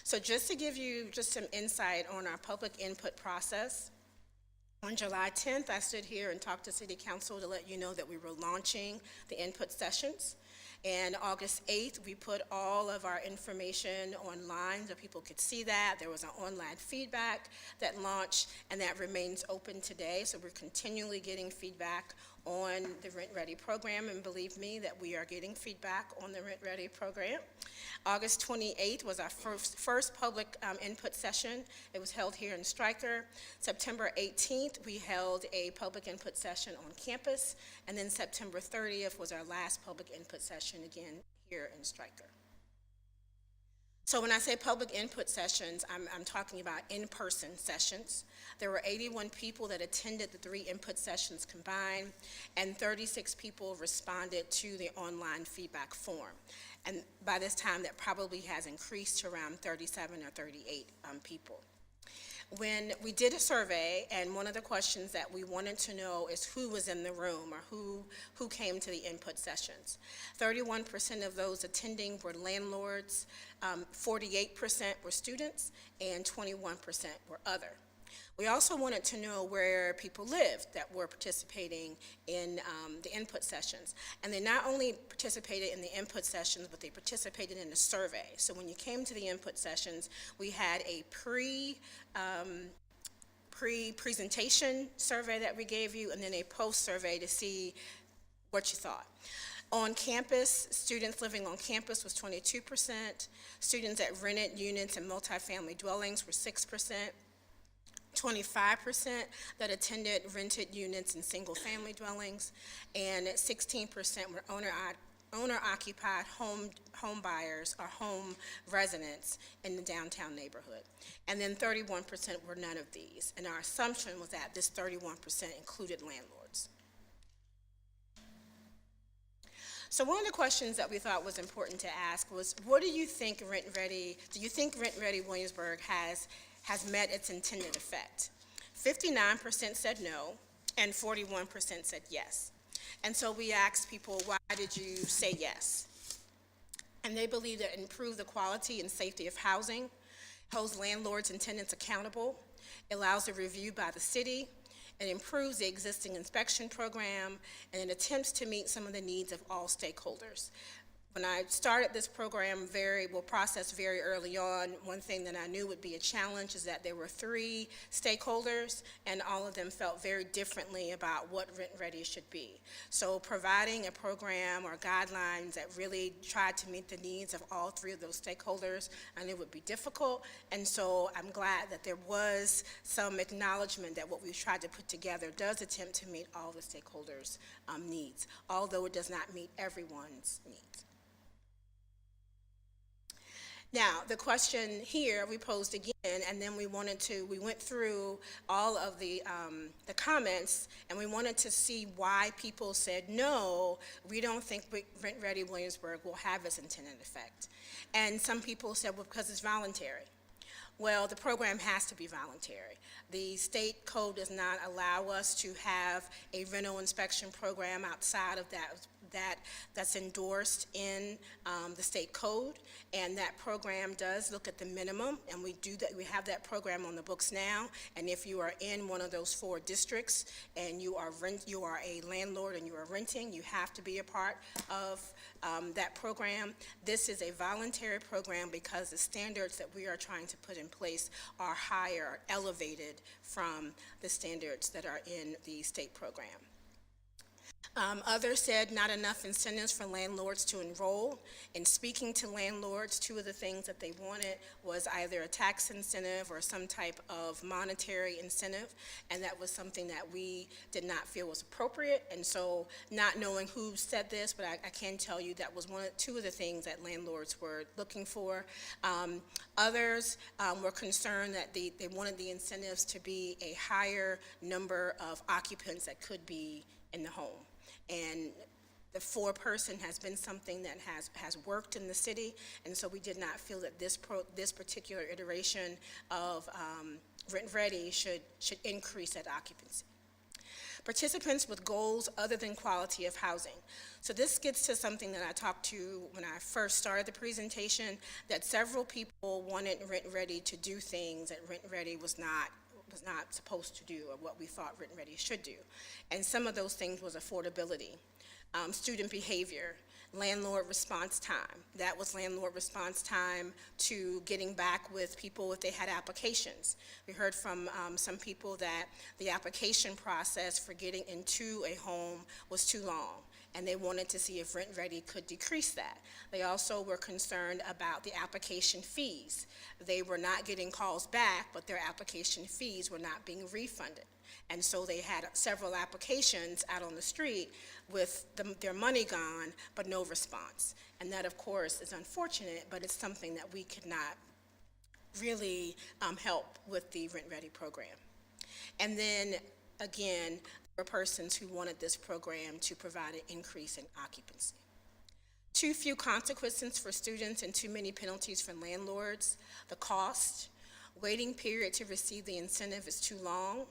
So just to give you just some insight on our public input process, on July 10th, I stood here and talked to City Council to let you know that we were launching the input sessions. And August 8th, we put all of our information online so people could see that. There was an online feedback that launched, and that remains open today. So we're continually getting feedback on the Rent Ready program, and believe me that we are getting feedback on the Rent Ready program. August 28th was our first public input session. It was held here in Stryker. September 18th, we held a public input session on campus, and then September 30th was our last public input session again here in Stryker. So when I say public input sessions, I'm talking about in-person sessions. There were 81 people that attended the 3 input sessions combined, and 36 people responded to the online feedback form. And by this time, that probably has increased to around 37 or 38 people. When we did a survey, and one of the questions that we wanted to know is who was in the room or who came to the input sessions. 31% of those attending were landlords, 48% were students, and 21% were other. We also wanted to know where people lived that were participating in the input sessions. And they not only participated in the input sessions, but they participated in the survey. So when you came to the input sessions, we had a pre-presentation survey that we gave you, and then a post-survey to see what you thought. On campus, students living on campus was 22%. Students at rented units and multifamily dwellings were 6%. 25% that attended rented units and single-family dwellings, and 16% were owner-occupied home buyers or home residents in the downtown neighborhood. And then 31% were none of these. And our assumption was that this 31% included landlords. So one of the questions that we thought was important to ask was, what do you think Rent Ready Williamsburg has met its intended effect? 59% said no, and 41% said yes. And so we asked people, why did you say yes? And they believe that it improved the quality and safety of housing, holds landlords and tenants accountable, allows a review by the city, it improves the existing inspection program, and it attempts to meet some of the needs of all stakeholders. When I started this program process very early on, one thing that I knew would be a challenge is that there were 3 stakeholders, and all of them felt very differently about what Rent Ready should be. So providing a program or guidelines that really tried to meet the needs of all 3 of those stakeholders, I knew would be difficult, and so I'm glad that there was some acknowledgement that what we've tried to put together does attempt to meet all the stakeholders' needs, although it does not meet everyone's needs. Now, the question here we posed again, and then we went through all of the comments, and we wanted to see why people said, no, we don't think Rent Ready Williamsburg will have its intended effect. And some people said, well, because it's voluntary. Well, the program has to be voluntary. The state code does not allow us to have a rental inspection program outside of that's endorsed in the state code, and that program does look at the minimum, and we have that program on the books now. And if you are in one of those 4 districts and you are a landlord and you are renting, you have to be a part of that program. This is a voluntary program because the standards that we are trying to put in place are higher, elevated from the standards that are in the state program. Others said not enough incentives for landlords to enroll. In speaking to landlords, 2 of the things that they wanted was either a tax incentive or some type of monetary incentive, and that was something that we did not feel was appropriate. And so, not knowing who said this, but I can tell you that was 2 of the things that landlords were looking for. Others were concerned that they wanted the incentives to be a higher number of occupants that could be in the home. And the 4-person has been something that has worked in the city, and so we did not feel that this particular iteration of Rent Ready should increase that occupancy. participants with goals other than quality of housing. So this gets to something that I talked to when I first started the presentation, that several people wanted Rent Ready to do things that Rent Ready was not supposed to do, or what we thought Rent Ready should do. And some of those things was affordability, student behavior, landlord response time. That was landlord response time to getting back with people if they had applications. We heard from some people that the application process for getting into a home was too long, and they wanted to see if Rent Ready could decrease that. They also were concerned about the application fees. They were not getting calls back, but their application fees were not being refunded. And so they had several applications out on the street with their money gone, but no response. And that, of course, is unfortunate, but it's something that we could not really help with the Rent Ready program. And then, again, there were persons who wanted this program to provide an increase in occupancy. Too few consequences for students and too many penalties for landlords. The cost, waiting period to receive the incentive is too long.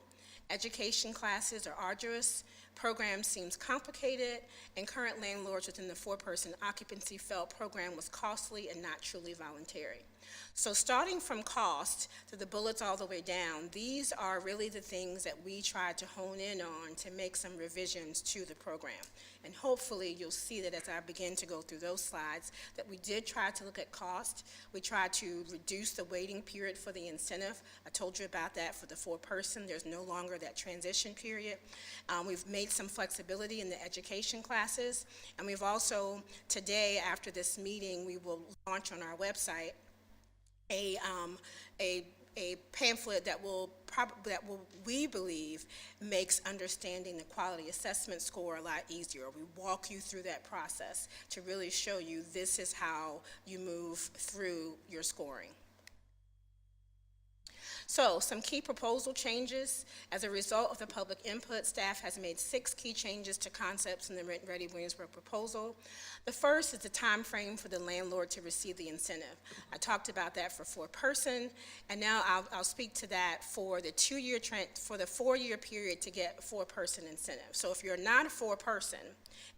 Education classes are arduous, program seems complicated, and current landlords within the 4-person occupancy felt program was costly and not truly voluntary. So starting from cost to the bullets all the way down, these are really the things that we tried to hone in on to make some revisions to the program. And hopefully you'll see that as I begin to go through those slides, that we did try to look at cost. We tried to reduce the waiting period for the incentive. I told you about that for the 4-person. There's no longer that transition period. We've made some flexibility in the education classes. And we've also, today after this meeting, we will launch on our website a pamphlet that we believe makes understanding the quality assessment score a lot easier. We walk you through that process to really show you this is how you move through your scoring. So, some key proposal changes. As a result of the public input, staff has made 6 key changes to concepts in the Rent Ready Williamsburg proposal. The first is the time frame for the landlord to receive the incentive. I talked about that for 4-person, and now I'll speak to that for the 4-year period to get 4-person incentive. So if you're not a 4-person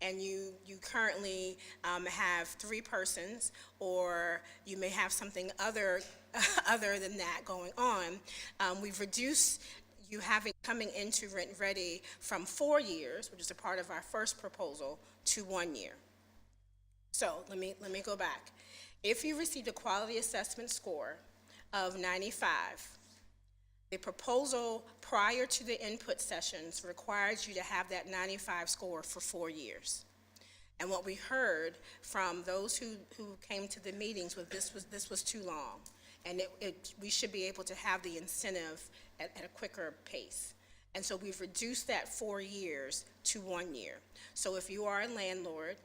and you currently have 3 persons, or you may have something other than that going on, we've reduced you coming into Rent Ready from 4 years, which is a part of our first proposal, to 1 year. So let me go back. If you received a quality assessment score of 95, the proposal prior to the input sessions requires you to have that 95 score for 4 years. And what we heard from those who came to the meetings was this was too long, and we should be able to have the incentive at a quicker pace. And so we've reduced that 4 years to 1 year. So if you are a landlord,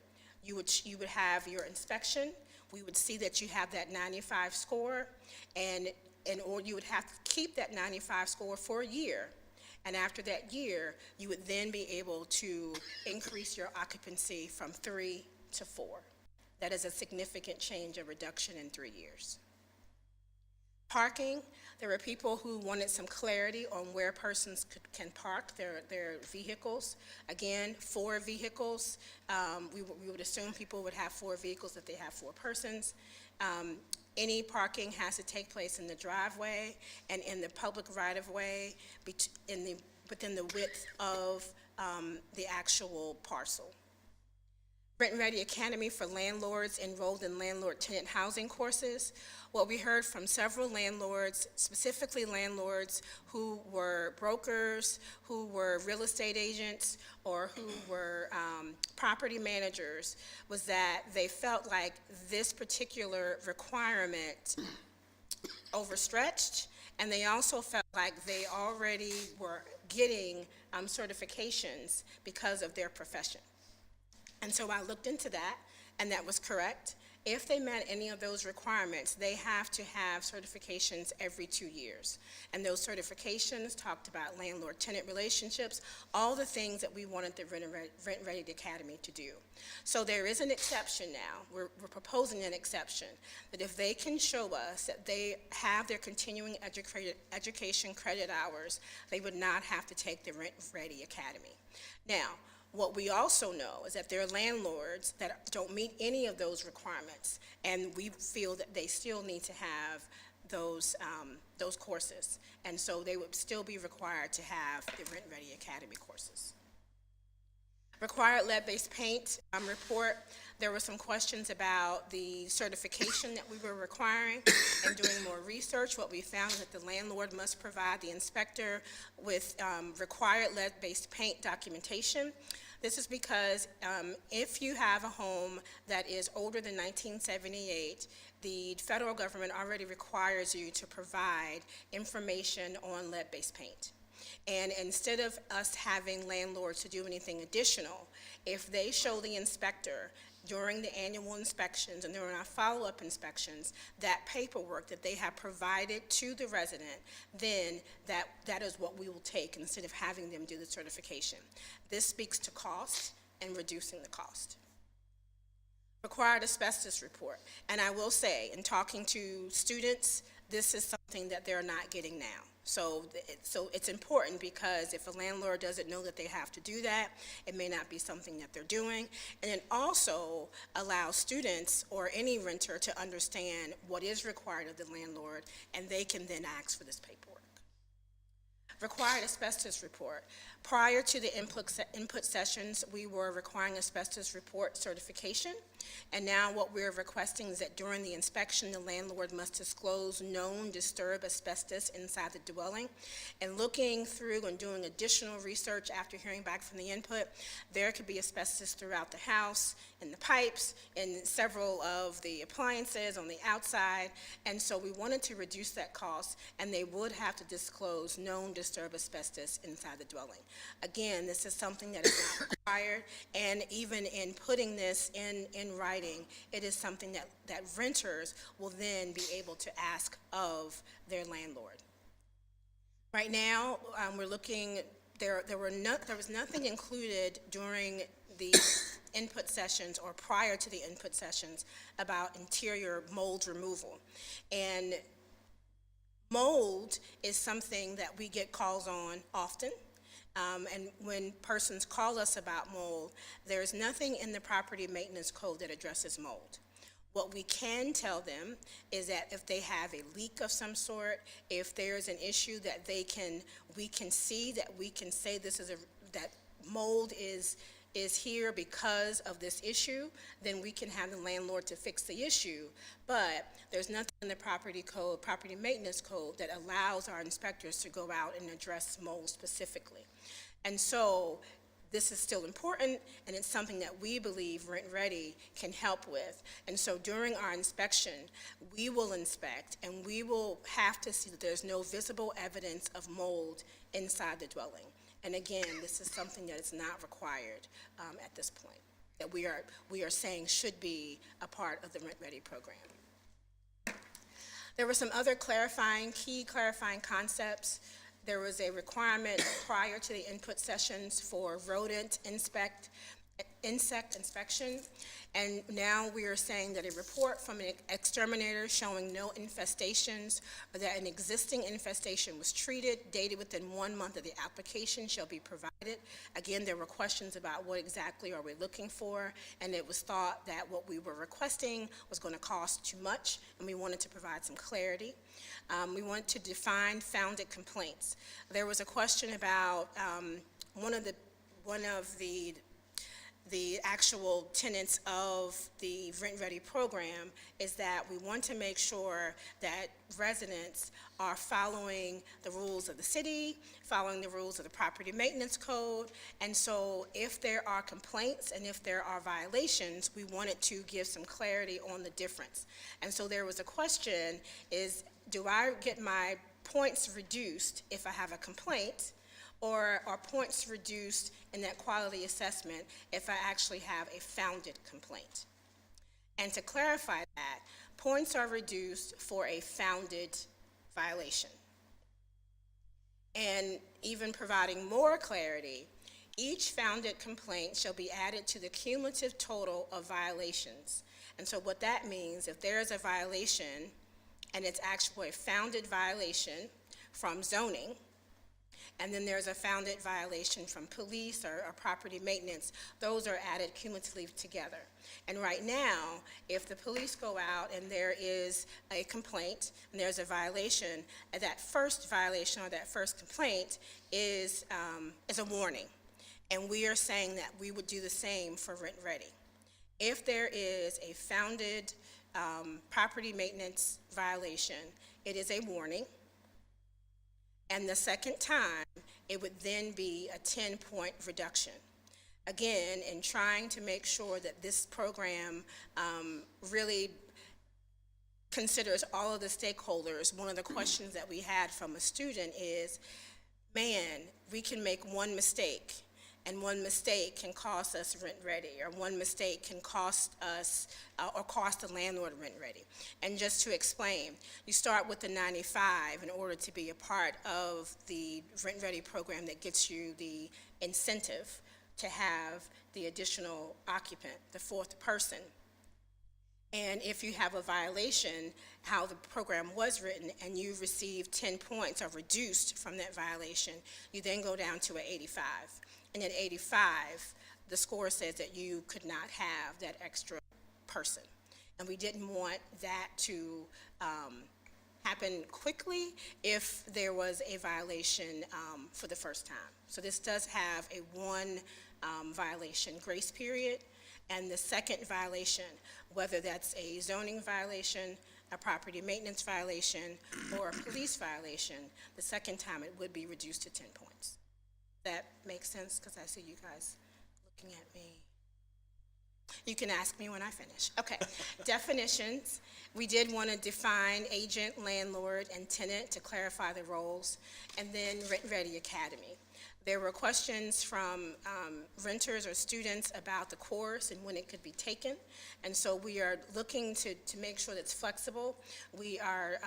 you would have your inspection. We would see that you have that 95 score, or you would have to keep that 95 score for a year. And after that year, you would then be able to increase your occupancy from 3 to 4. That is a significant change, a reduction in 3 years. Parking, there were people who wanted some clarity on where persons can park their vehicles. Again, 4 vehicles. We would assume people would have 4 vehicles if they have 4 persons. Any parking has to take place in the driveway and in the public right-of-way within the width of the actual parcel. Rent Ready Academy for landlords enrolled in landlord-tenant housing courses. What we heard from several landlords, specifically landlords who were brokers, who were real estate agents, or who were property managers, was that they felt like this particular requirement overstretched, and they also felt like they already were getting certifications because of their profession. And so I looked into that, and that was correct. if they met any of those requirements, they have to have certifications every 2 years. And those certifications talked about landlord-tenant relationships, all the things that we wanted the Rent Ready Academy to do. So there is an exception now. We're proposing an exception, that if they can show us that they have their continuing education credit hours, they would not have to take the Rent Ready Academy. Now, what we also know is that there are landlords that don't meet any of those requirements, and we feel that they still need to have those courses. And so they would still be required to have the Rent Ready Academy courses. Required lead-based paint report. There were some questions about the certification that we were requiring. And doing more research, what we found is that the landlord must provide the inspector with required lead-based paint documentation. This is because if you have a home that is older than 1978, the federal government already requires you to provide information on lead-based paint. And instead of us having landlords to do anything additional, if they show the inspector during the annual inspections and during our follow-up inspections that paperwork that they have provided to the resident, then that is what we will take instead of having them do the certification. This speaks to cost and reducing the cost. Required asbestos report. And I will say, in talking to students, this is something that they're not getting now. So it's important, because if a landlord doesn't know that they have to do that, it may not be something that they're doing. And it also allows students or any renter to understand what is required of the landlord, and they can then ask for this paperwork. Required asbestos report. Prior to the input sessions, we were requiring asbestos report certification, and now what we're requesting is that during the inspection, the landlord must disclose known disturbed asbestos inside the dwelling. And looking through and doing additional research after hearing back from the input, there could be asbestos throughout the house, in the pipes, in several of the appliances on the outside, and so we wanted to reduce that cost, and they would have to disclose known disturbed asbestos inside the dwelling. Again, this is something that is not required, and even in putting this in writing, it is something that renters will then be able to ask of their landlord. Right now, we're looking, there was nothing included during the input sessions or prior to the input sessions about interior mold removal. And mold is something that we get calls on often. And when persons call us about mold, there's nothing in the property maintenance code that addresses mold. What we can tell them is that if they have a leak of some sort, if there's an issue that we can see, that we can say that mold is here because of this issue, then we can have the landlord to fix the issue. But there's nothing in the property maintenance code that allows our inspectors to go out and address mold specifically. And so this is still important, and it's something that we believe Rent Ready can help with. And so during our inspection, we will inspect, and we will have to see that there's no visible evidence of mold inside the dwelling. And again, this is something that is not required at this point, that we are saying should be a part of the Rent Ready program. There were some other key clarifying concepts. There was a requirement prior to the input sessions for rodent insect inspection, and now we are saying that a report from an exterminator showing no infestations or that an existing infestation was treated, dated within 1 month of the application, shall be provided. Again, there were questions about what exactly are we looking for, and it was thought that what we were requesting was going to cost too much, and we wanted to provide some clarity. We want to define founded complaints. There was a question about one of the actual tenets of the Rent Ready program is that we want to make sure that residents are following the rules of the city, following the rules of the property maintenance code, and so if there are complaints and if there are violations, we wanted to give some clarity on the difference. And so there was a question, do I get my points reduced if I have a complaint, or are points reduced in that quality assessment if I actually have a founded complaint? And to clarify that, points are reduced for a founded violation. And even providing more clarity, each founded complaint shall be added to the cumulative total of violations. And so what that means, if there is a violation and it's actually a founded violation from zoning, and then there's a founded violation from police or property maintenance, those are added cumulatively together. And right now, if the police go out and there is a complaint and there's a violation, that first violation or that first complaint is a warning. And we are saying that we would do the same for Rent Ready. If there is a founded property maintenance violation, it is a warning. And the second time, it would then be a 10-point reduction. Again, in trying to make sure that this program really considers all of the stakeholders, one of the questions that we had from a student is, man, we can make one mistake, and one mistake can cost us Rent Ready, or one mistake can cost us, or cost the landlord Rent Ready. And just to explain, you start with the 95 in order to be a part of the Rent Ready program that gets you the incentive to have the additional occupant, the fourth person. And if you have a violation, how the program was written, and you receive 10 points or reduced from that violation, you then go down to an 85. And at 85, the score says that you could not have that extra person. And we didn't want that to happen quickly if there was a violation for the first time. So this does have a one violation grace period, and the second violation, whether that's a zoning violation, a property maintenance violation, or a police violation, the second time it would be reduced to 10 points. That makes sense, because I see you guys looking at me. You can ask me when I finish. Okay, definitions. We did want to define agent, landlord, and tenant to clarify the roles, and then Rent Ready Academy. There were questions from renters or students about the course and when it could be taken, and so we are looking to make sure that it's flexible. We are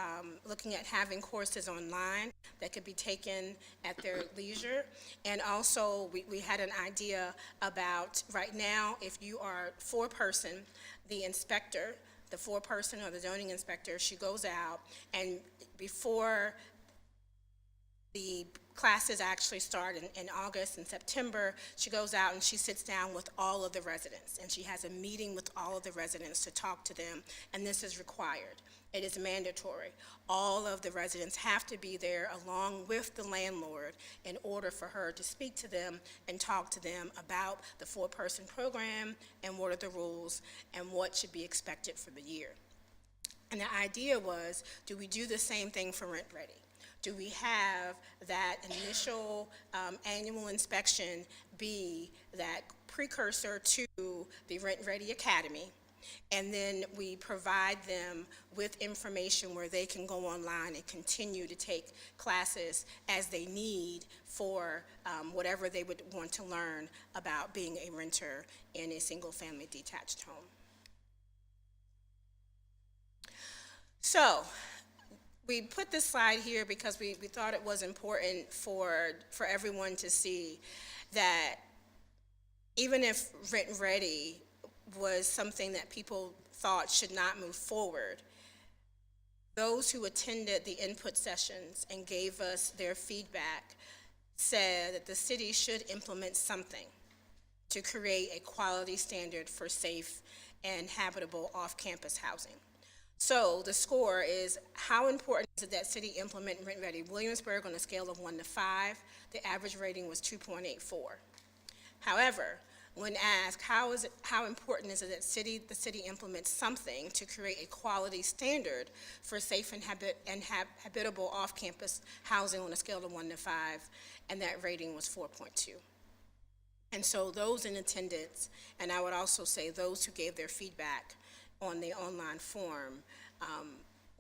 looking at having courses online that could be taken at their leisure, and also we had an idea about, right now, if you are four-person, the inspector, the four-person or the zoning inspector, she goes out, and before the classes actually start in August and September, she goes out and she sits down with all of the residents, and she has a meeting with all of the residents to talk to them, and this is required. It is mandatory. All of the residents have to be there along with the landlord in order for her to speak to them and talk to them about the four-person program and what are the rules and what should be expected for the year. And the idea was, do we do the same thing for Rent Ready? Do we have that initial annual inspection be that precursor to the Rent Ready Academy, and then we provide them with information where they can go online and continue to take classes as they need for whatever they would want to learn about being a renter in a single-family detached home. So, we put this slide here because we thought it was important for everyone to see that even if Rent Ready was something that people thought should not move forward, those who attended the input sessions and gave us their feedback said that the city should implement something to create a quality standard for safe and habitable off-campus housing. So the score is, how important is it that city implement Rent Ready Williamsburg on a scale of 1 to 5? The average rating was 2.84. However, when asked how important is it that the city implements something to create a quality standard for safe and habitable off-campus housing on a scale of 1 to 5, and that rating was 4.2. And so those in attendance, and I would also say those who gave their feedback on the online form,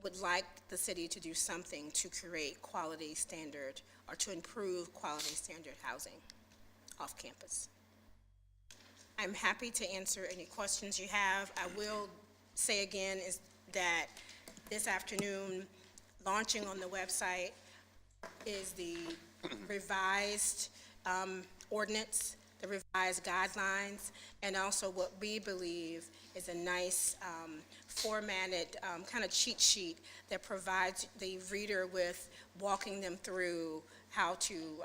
would like the city to do something to create quality standard or to improve quality standard housing off campus. I'm happy to answer any questions you have. I will say again is that this afternoon, launching on the website is the revised ordinance, the revised guidelines, and also what we believe is a nice formatted kind of cheat sheet that provides the reader with walking them through how to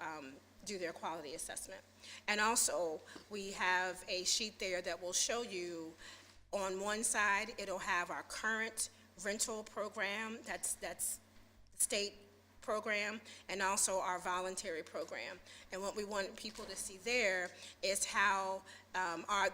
do their quality assessment. And also, we have a sheet there that will show you, on one side, it'll have our current rental program, that's state program, and also our voluntary program. And what we want people to see there is how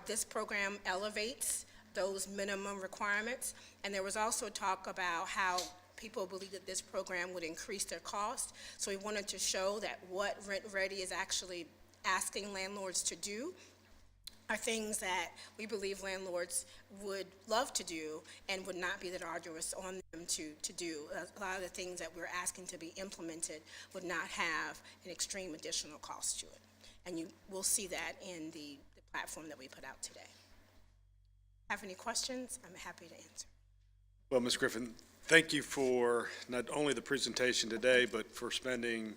this program elevates those minimum requirements. And there was also talk about how people believe that this program would increase their cost. So we wanted to show that what Rent Ready is actually asking landlords to do are things that we believe landlords would love to do and would not be that arduous on them to do. A lot of the things that we're asking to be implemented would not have an extreme additional cost to it. And you will see that in the platform that we put out today. Have any questions? I'm happy to answer. Well, Ms. Griffin, thank you for not only the presentation today, but for spending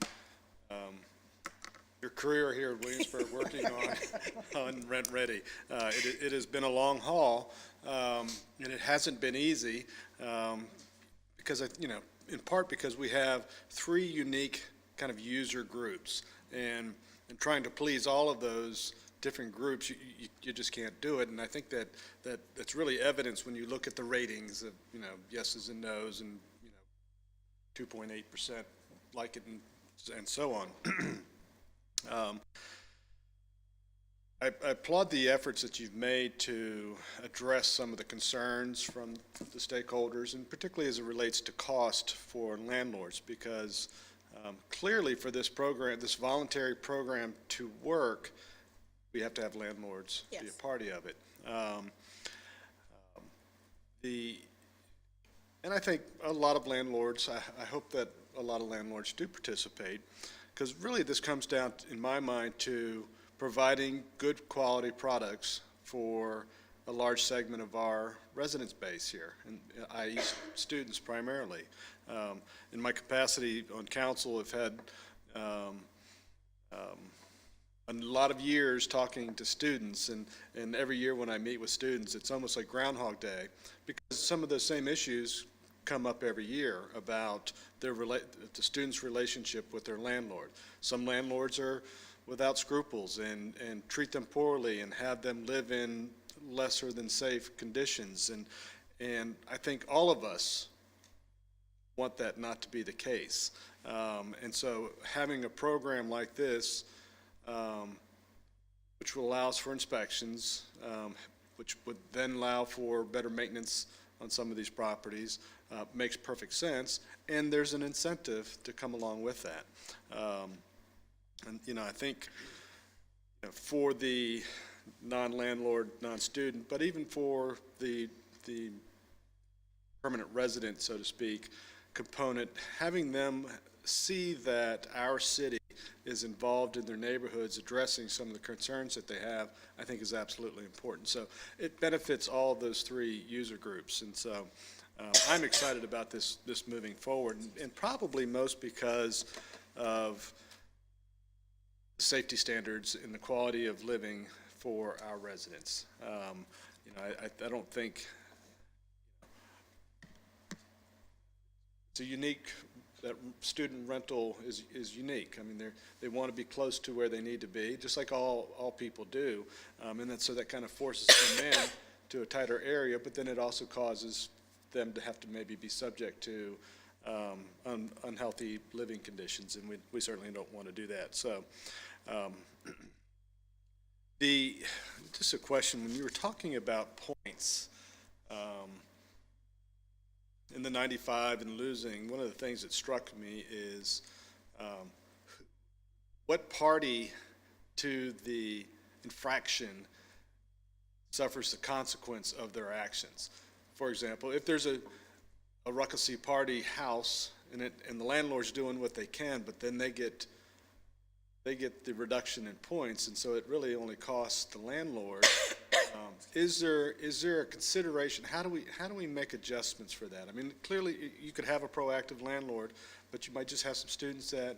your career here at Williamsburg working on Rent Ready. It has been a long haul, and it hasn't been easy because, in part because we have three unique kind of user groups, and trying to please all of those different groups, you just can't do it. And I think that's really evidence when you look at the ratings of, yeses and nos, and, 2.8% like it, and so on. I applaud the efforts that you've made to address some of the concerns from the stakeholders, and particularly as it relates to cost for landlords, because clearly for this program, this voluntary program to work, we have to have landlords be a party of it. And I think a lot of landlords, I hope that a lot of landlords do participate, because really this comes down, in my mind, to providing good quality products for a large segment of our residence base here, and i.e. students primarily. In my capacity on council, I've had a lot of years talking to students, and every year when I meet with students, it's almost like Groundhog Day, because some of those same issues come up every year about the students' relationship with their landlord. Some landlords are without scruples and treat them poorly and have them live in lesser than safe conditions, and I think all of us want that not to be the case. And so having a program like this, which allows for inspections, which would then allow for better maintenance on some of these properties, makes perfect sense, and there's an incentive to come along with that. And I think for the non-landlord, non-student, but even for the permanent resident, so to speak, component, having them see that our city is involved in their neighborhoods addressing some of the concerns that they have, I think is absolutely important. So it benefits all those three user groups. And so I'm excited about this moving forward, and probably most because of the safety standards and the quality of living for our residents. I don't think it's a unique, that student rental is unique. I mean, they want to be close to where they need to be, just like all people do. And so that kind of forces them in to a tighter area, but then it also causes them to have to maybe be subject to unhealthy living conditions, and we certainly don't want to do that. So just a question, when you were talking about points, in the 95 and losing, one of the things that struck me is what party to the infraction suffers the consequence of their actions. For example, if there's a ruckusy party house and the landlord's doing what they can, but then they get the reduction in points, and so it really only costs the landlord Is there a consideration, how do we make adjustments for that? I mean, clearly, you could have a proactive landlord, but you might just have some students that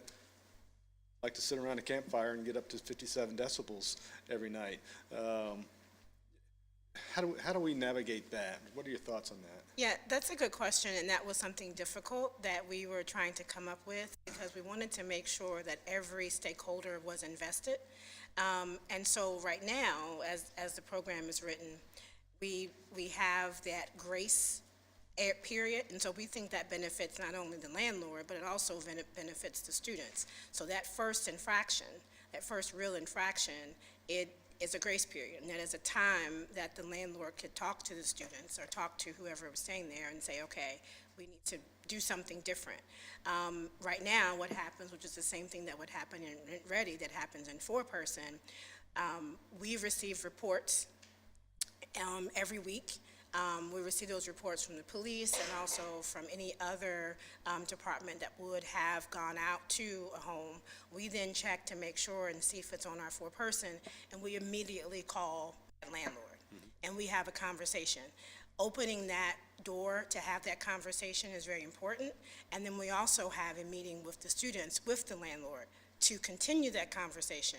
like to sit around a campfire and get up to 57 decibels every night. How do we navigate that? What are your thoughts on that? Yeah, that's a good question, and that was something difficult that we were trying to come up with because we wanted to make sure that every stakeholder was invested. And so right now, as the program is written, we have that grace period, and so we think that benefits not only the landlord, but it also benefits the students. So that first infraction, that first real infraction, it is a grace period, and that is a time that the landlord could talk to the students or talk to whoever was staying there and say, okay, we need to do something different. Right now, what happens, which is the same thing that would happen in Rent Ready, that happens in four-person, we receive reports every week. We receive those reports from the police and also from any other department that would have gone out to a home. We then check to make sure and see if it's on our four-person, and we immediately call the landlord, and we have a conversation. Opening that door to have that conversation is very important, and then we also have a meeting with the students, with the landlord, to continue that conversation.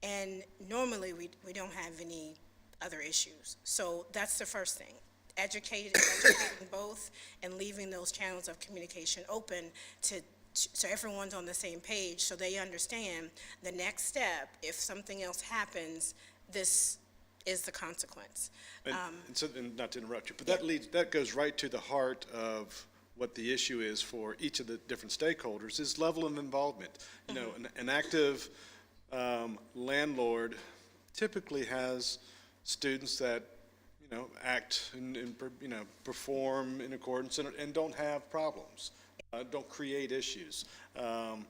And normally, we don't have any other issues. So that's the first thing. Educating both and leaving those channels of communication open so everyone's on the same page, so they understand the next step. If something else happens, this is the consequence. And not to interrupt you, but that goes right to the heart of what the issue is for each of the different stakeholders, is level of involvement. You know, an active landlord typically has students that act and perform in accordance and don't have problems, don't create issues. And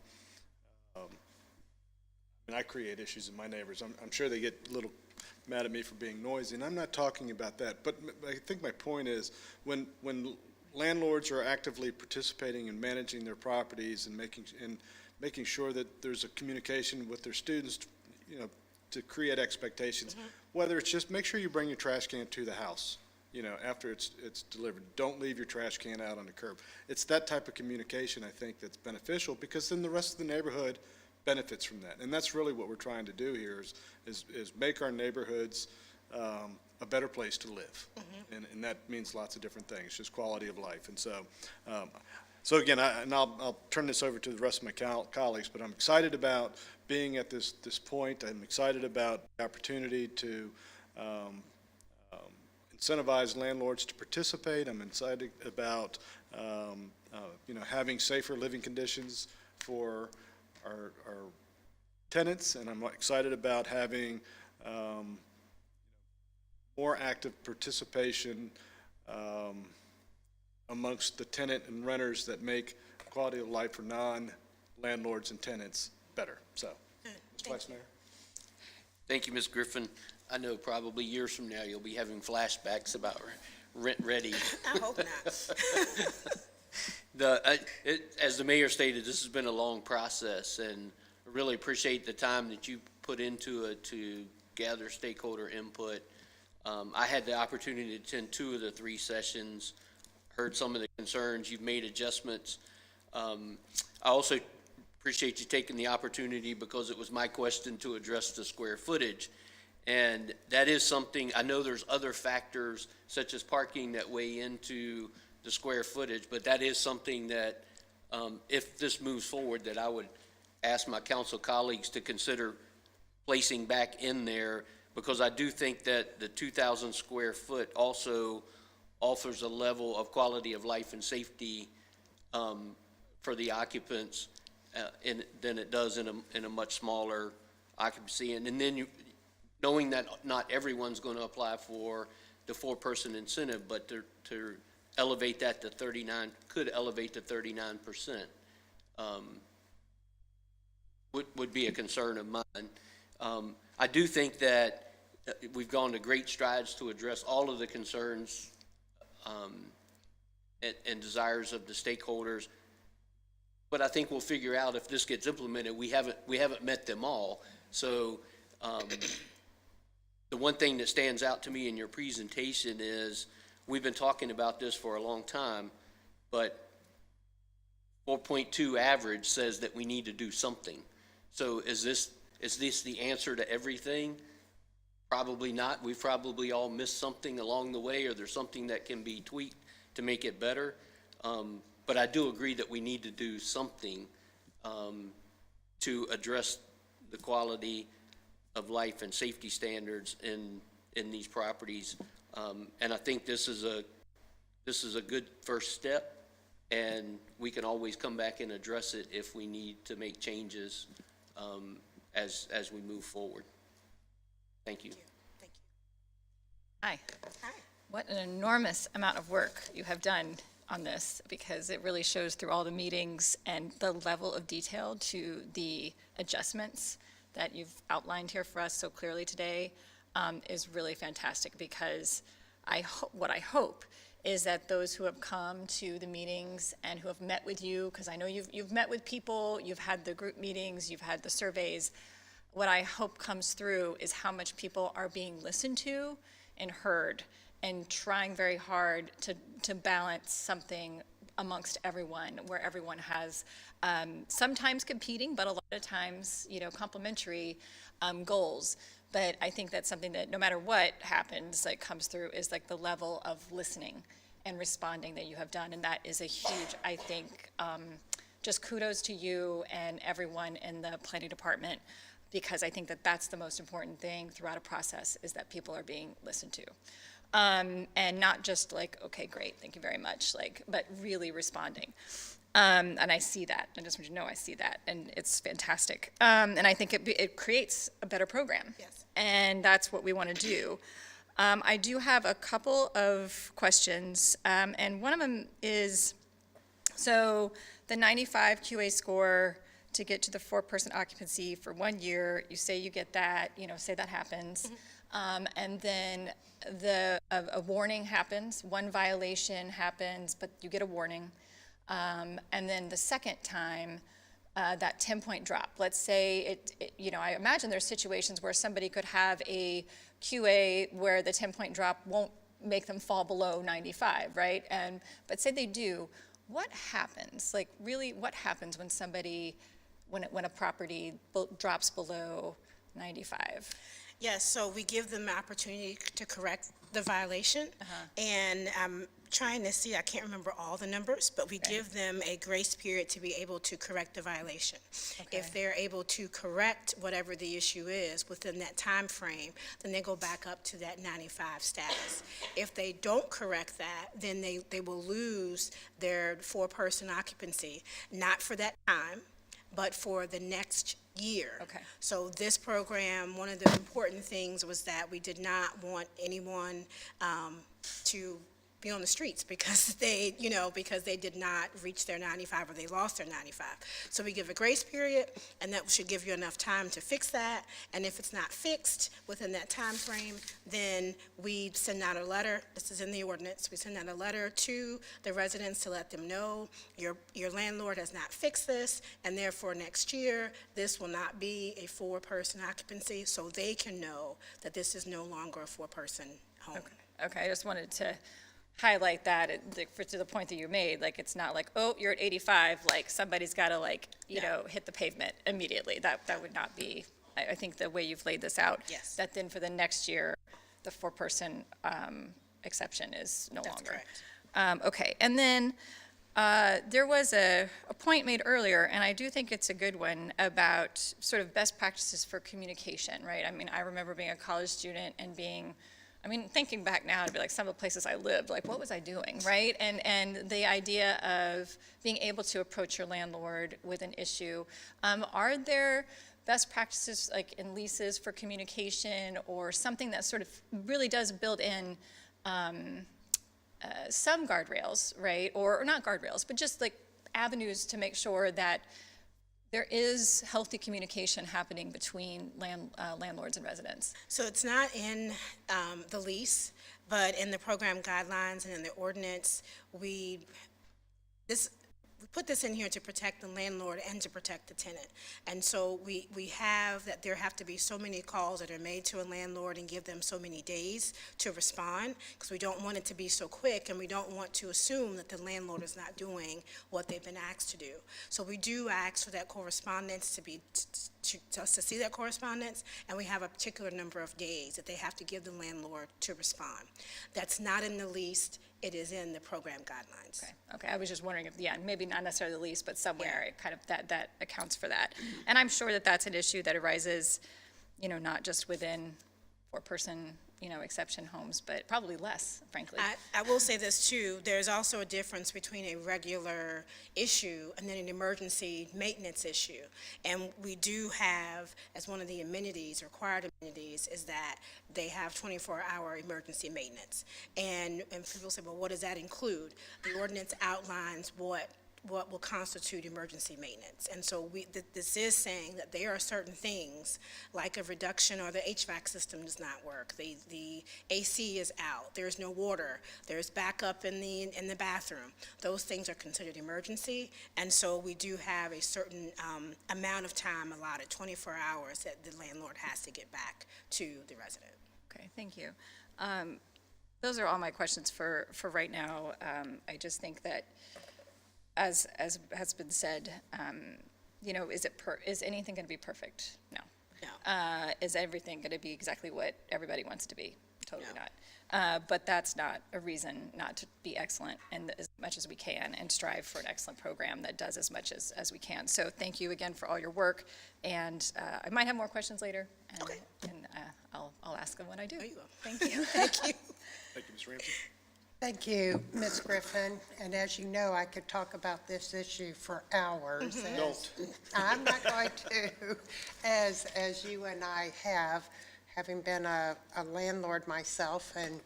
I create issues in my neighbors. I'm sure they get a little mad at me for being noisy, and I'm not talking about that. But I think my point is when landlords are actively participating in managing their properties and making sure that there's a communication with their students, to create expectations, whether it's just make sure you bring your trash can to the house, after it's delivered. Don't leave your trash can out on the curb. It's that type of communication, I think, that's beneficial, because then the rest of the neighborhood benefits from that. And that's really what we're trying to do here is make our neighborhoods a better place to live. And that means lots of different things, just quality of life. And so again, I'll turn this over to the rest of my colleagues, but I'm excited about being at this point. I'm excited about the opportunity to incentivize landlords to participate. I'm excited about having safer living conditions for our tenants, and I'm excited about having more active participation amongst the tenant and renters that make quality of life for non-landlords and tenants better. So, Mr. Vice Mayor. Thank you, Ms. Griffin. I know probably years from now, you'll be having flashbacks about Rent Ready. I hope not. As the mayor stated, this has been a long process, and I really appreciate the time that you put into it to gather stakeholder input. I had the opportunity to attend 2 of the 3 sessions, heard some of the concerns. You've made adjustments. I also appreciate you taking the opportunity, because it was my question, to address the square footage. And that is something, I know there's other factors such as parking that weigh into the square footage, but that is something that, if this moves forward, that I would ask my council colleagues to consider placing back in there, because I do think that the 2,000 square foot also offers a level of quality of life and safety for the occupants than it does in a much smaller occupancy. And then knowing that not everyone's going to apply for the 4-person incentive, but to elevate that to 39, could elevate to 39%, would be a concern of mine. I do think that we've gone to great strides to address all of the concerns and desires of the stakeholders, but I think we'll figure out if this gets implemented. We haven't met them all, so the one thing that stands out to me in your presentation is, we've been talking about this for a long time, but 4.2 average says that we need to do something. So is this the answer to everything? Probably not. We've probably all missed something along the way, or there's something that can be tweaked to make it better. But I do agree that we need to do something to address the quality of life and safety standards in these properties. And I think this is a good first step, and we can always come back and address it if we need to make changes as we move forward. Thank you. Thank you. Hi. Hi. What an enormous amount of work you have done on this, because it really shows through all the meetings, and the level of detail to the adjustments that you've outlined here for us so clearly today is really fantastic, because what I hope is that those who have come to the meetings and who have met with you, because I know you've met with people, you've had the group meetings, you've had the surveys, what I hope comes through is how much people are being listened to and heard, and trying very hard to balance something amongst everyone, where everyone has sometimes competing, but a lot of times, complementary goals. But I think that's something that no matter what happens, like comes through, is like the level of listening and responding that you have done. And that is a huge, I think, just kudos to you and everyone in the planning department, because I think that that's the most important thing throughout a process, is that people are being listened to. And not just like, okay, great, thank you very much, but really responding. And I see that. I just want you to know I see that, and it's fantastic. And I think it creates a better program. Yes. And that's what we want to do. I do have a couple of questions, and one of them is, so the 95 QA score to get to the 4-person occupancy for 1 year, you say you get that, say that happens. And then a warning happens, one violation happens, but you get a warning. And then the second time, that 10-point drop. Let's say I imagine there's situations where somebody could have a QA where the 10-point drop won't make them fall below 95, right? But say they do, what happens? Like, really, what happens when when a property drops below 95? Yes, so we give them the opportunity to correct the violation. And I'm trying to see, I can't remember all the numbers, but we give them a grace period to be able to correct the violation. If they're able to correct whatever the issue is within that time frame, then they go back up to that 95 status. If they don't correct that, then they will lose their 4-person occupancy, not for that time, but for the next year. Okay. So this program, one of the important things was that we did not want anyone to be on the streets because they did not reach their 95 or they lost their 95. So we give a grace period, and that should give you enough time to fix that. And if it's not fixed within that time frame, then we send out a letter. This is in the ordinance. We send out a letter to the residents to let them know your landlord has not fixed this, and therefore next year this will not be a 4-person occupancy, so they can know that this is no longer a 4-person home. Okay, I just wanted to highlight that to the point that you made. Like, it's not like, oh, you're at 85, like somebody's got to hit the pavement immediately. That would not be, I think the way you've laid this out. Yes. That then for the next year, the 4-person exception is no That's longer. correct. Okay, and then there was a point made earlier, and I do think it's a good one, about sort of best practices for communication, right? I mean, I remember being a college student and thinking back now, to be like some of the places I lived, like, what was I doing, right? And the idea of being able to approach your landlord with an issue. Are there best practices, like in leases, for communication, or something that sort of really does build in some guardrails, right? Or not guardrails, but just like avenues to make sure that there is healthy communication happening between landlords and residents? So it's not in the lease, but in the program guidelines and in the ordinance, we we put this in here to protect the landlord and to protect the tenant. And so we have that there have to be so many calls that are made to a landlord and give them so many days to respond, because we don't want it to be so quick, and we don't want to assume that the landlord is not doing what they've been asked to do. So we do ask for that correspondence to be, to us to see that correspondence, and we have a particular number of days that they have to give the landlord to respond. That's not in the lease, it is in the program guidelines. Okay, I was just wondering if, yeah, maybe not necessarily the lease, but somewhere it kind of, that accounts for that. And I'm sure that that's an issue that arises, not just within four-person, exception homes, but probably less, frankly. I will say this too, there's also a difference between a regular issue and then an emergency maintenance issue. And we do have, as one of the amenities, required amenities, is that they have 24-hour emergency maintenance. And people say, well, what does that include? The ordinance outlines what will constitute emergency maintenance. And so this is saying that there are certain things, like a reduction or the HVAC system does not work, the AC is out, there's no water, there's backup in the bathroom. Those things are considered emergency, and so we do have a certain amount of time allotted, 24 hours, that the landlord has to get back to the resident. Okay, thank you. Those are all my questions for right now. I just think that, as has been said, is anything going to be perfect? No. No. Is everything going to be exactly what everybody wants to be? Totally not. But that's not a reason not to be excellent and as much as we can and strive for an excellent program that does as much as we can. So thank you again for all your work. And I might have more questions later. And, Okay. And I'll ask them when I do. There you go. Thank you. Thank you. Thank you, Ms. Ramsey. Thank you, Ms. Griffin. And as you know, I could talk about this issue for hours. Don't. I'm not going to, as you and I have, having been a landlord myself and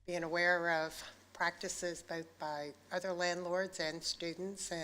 being aware of practices both by other landlords and students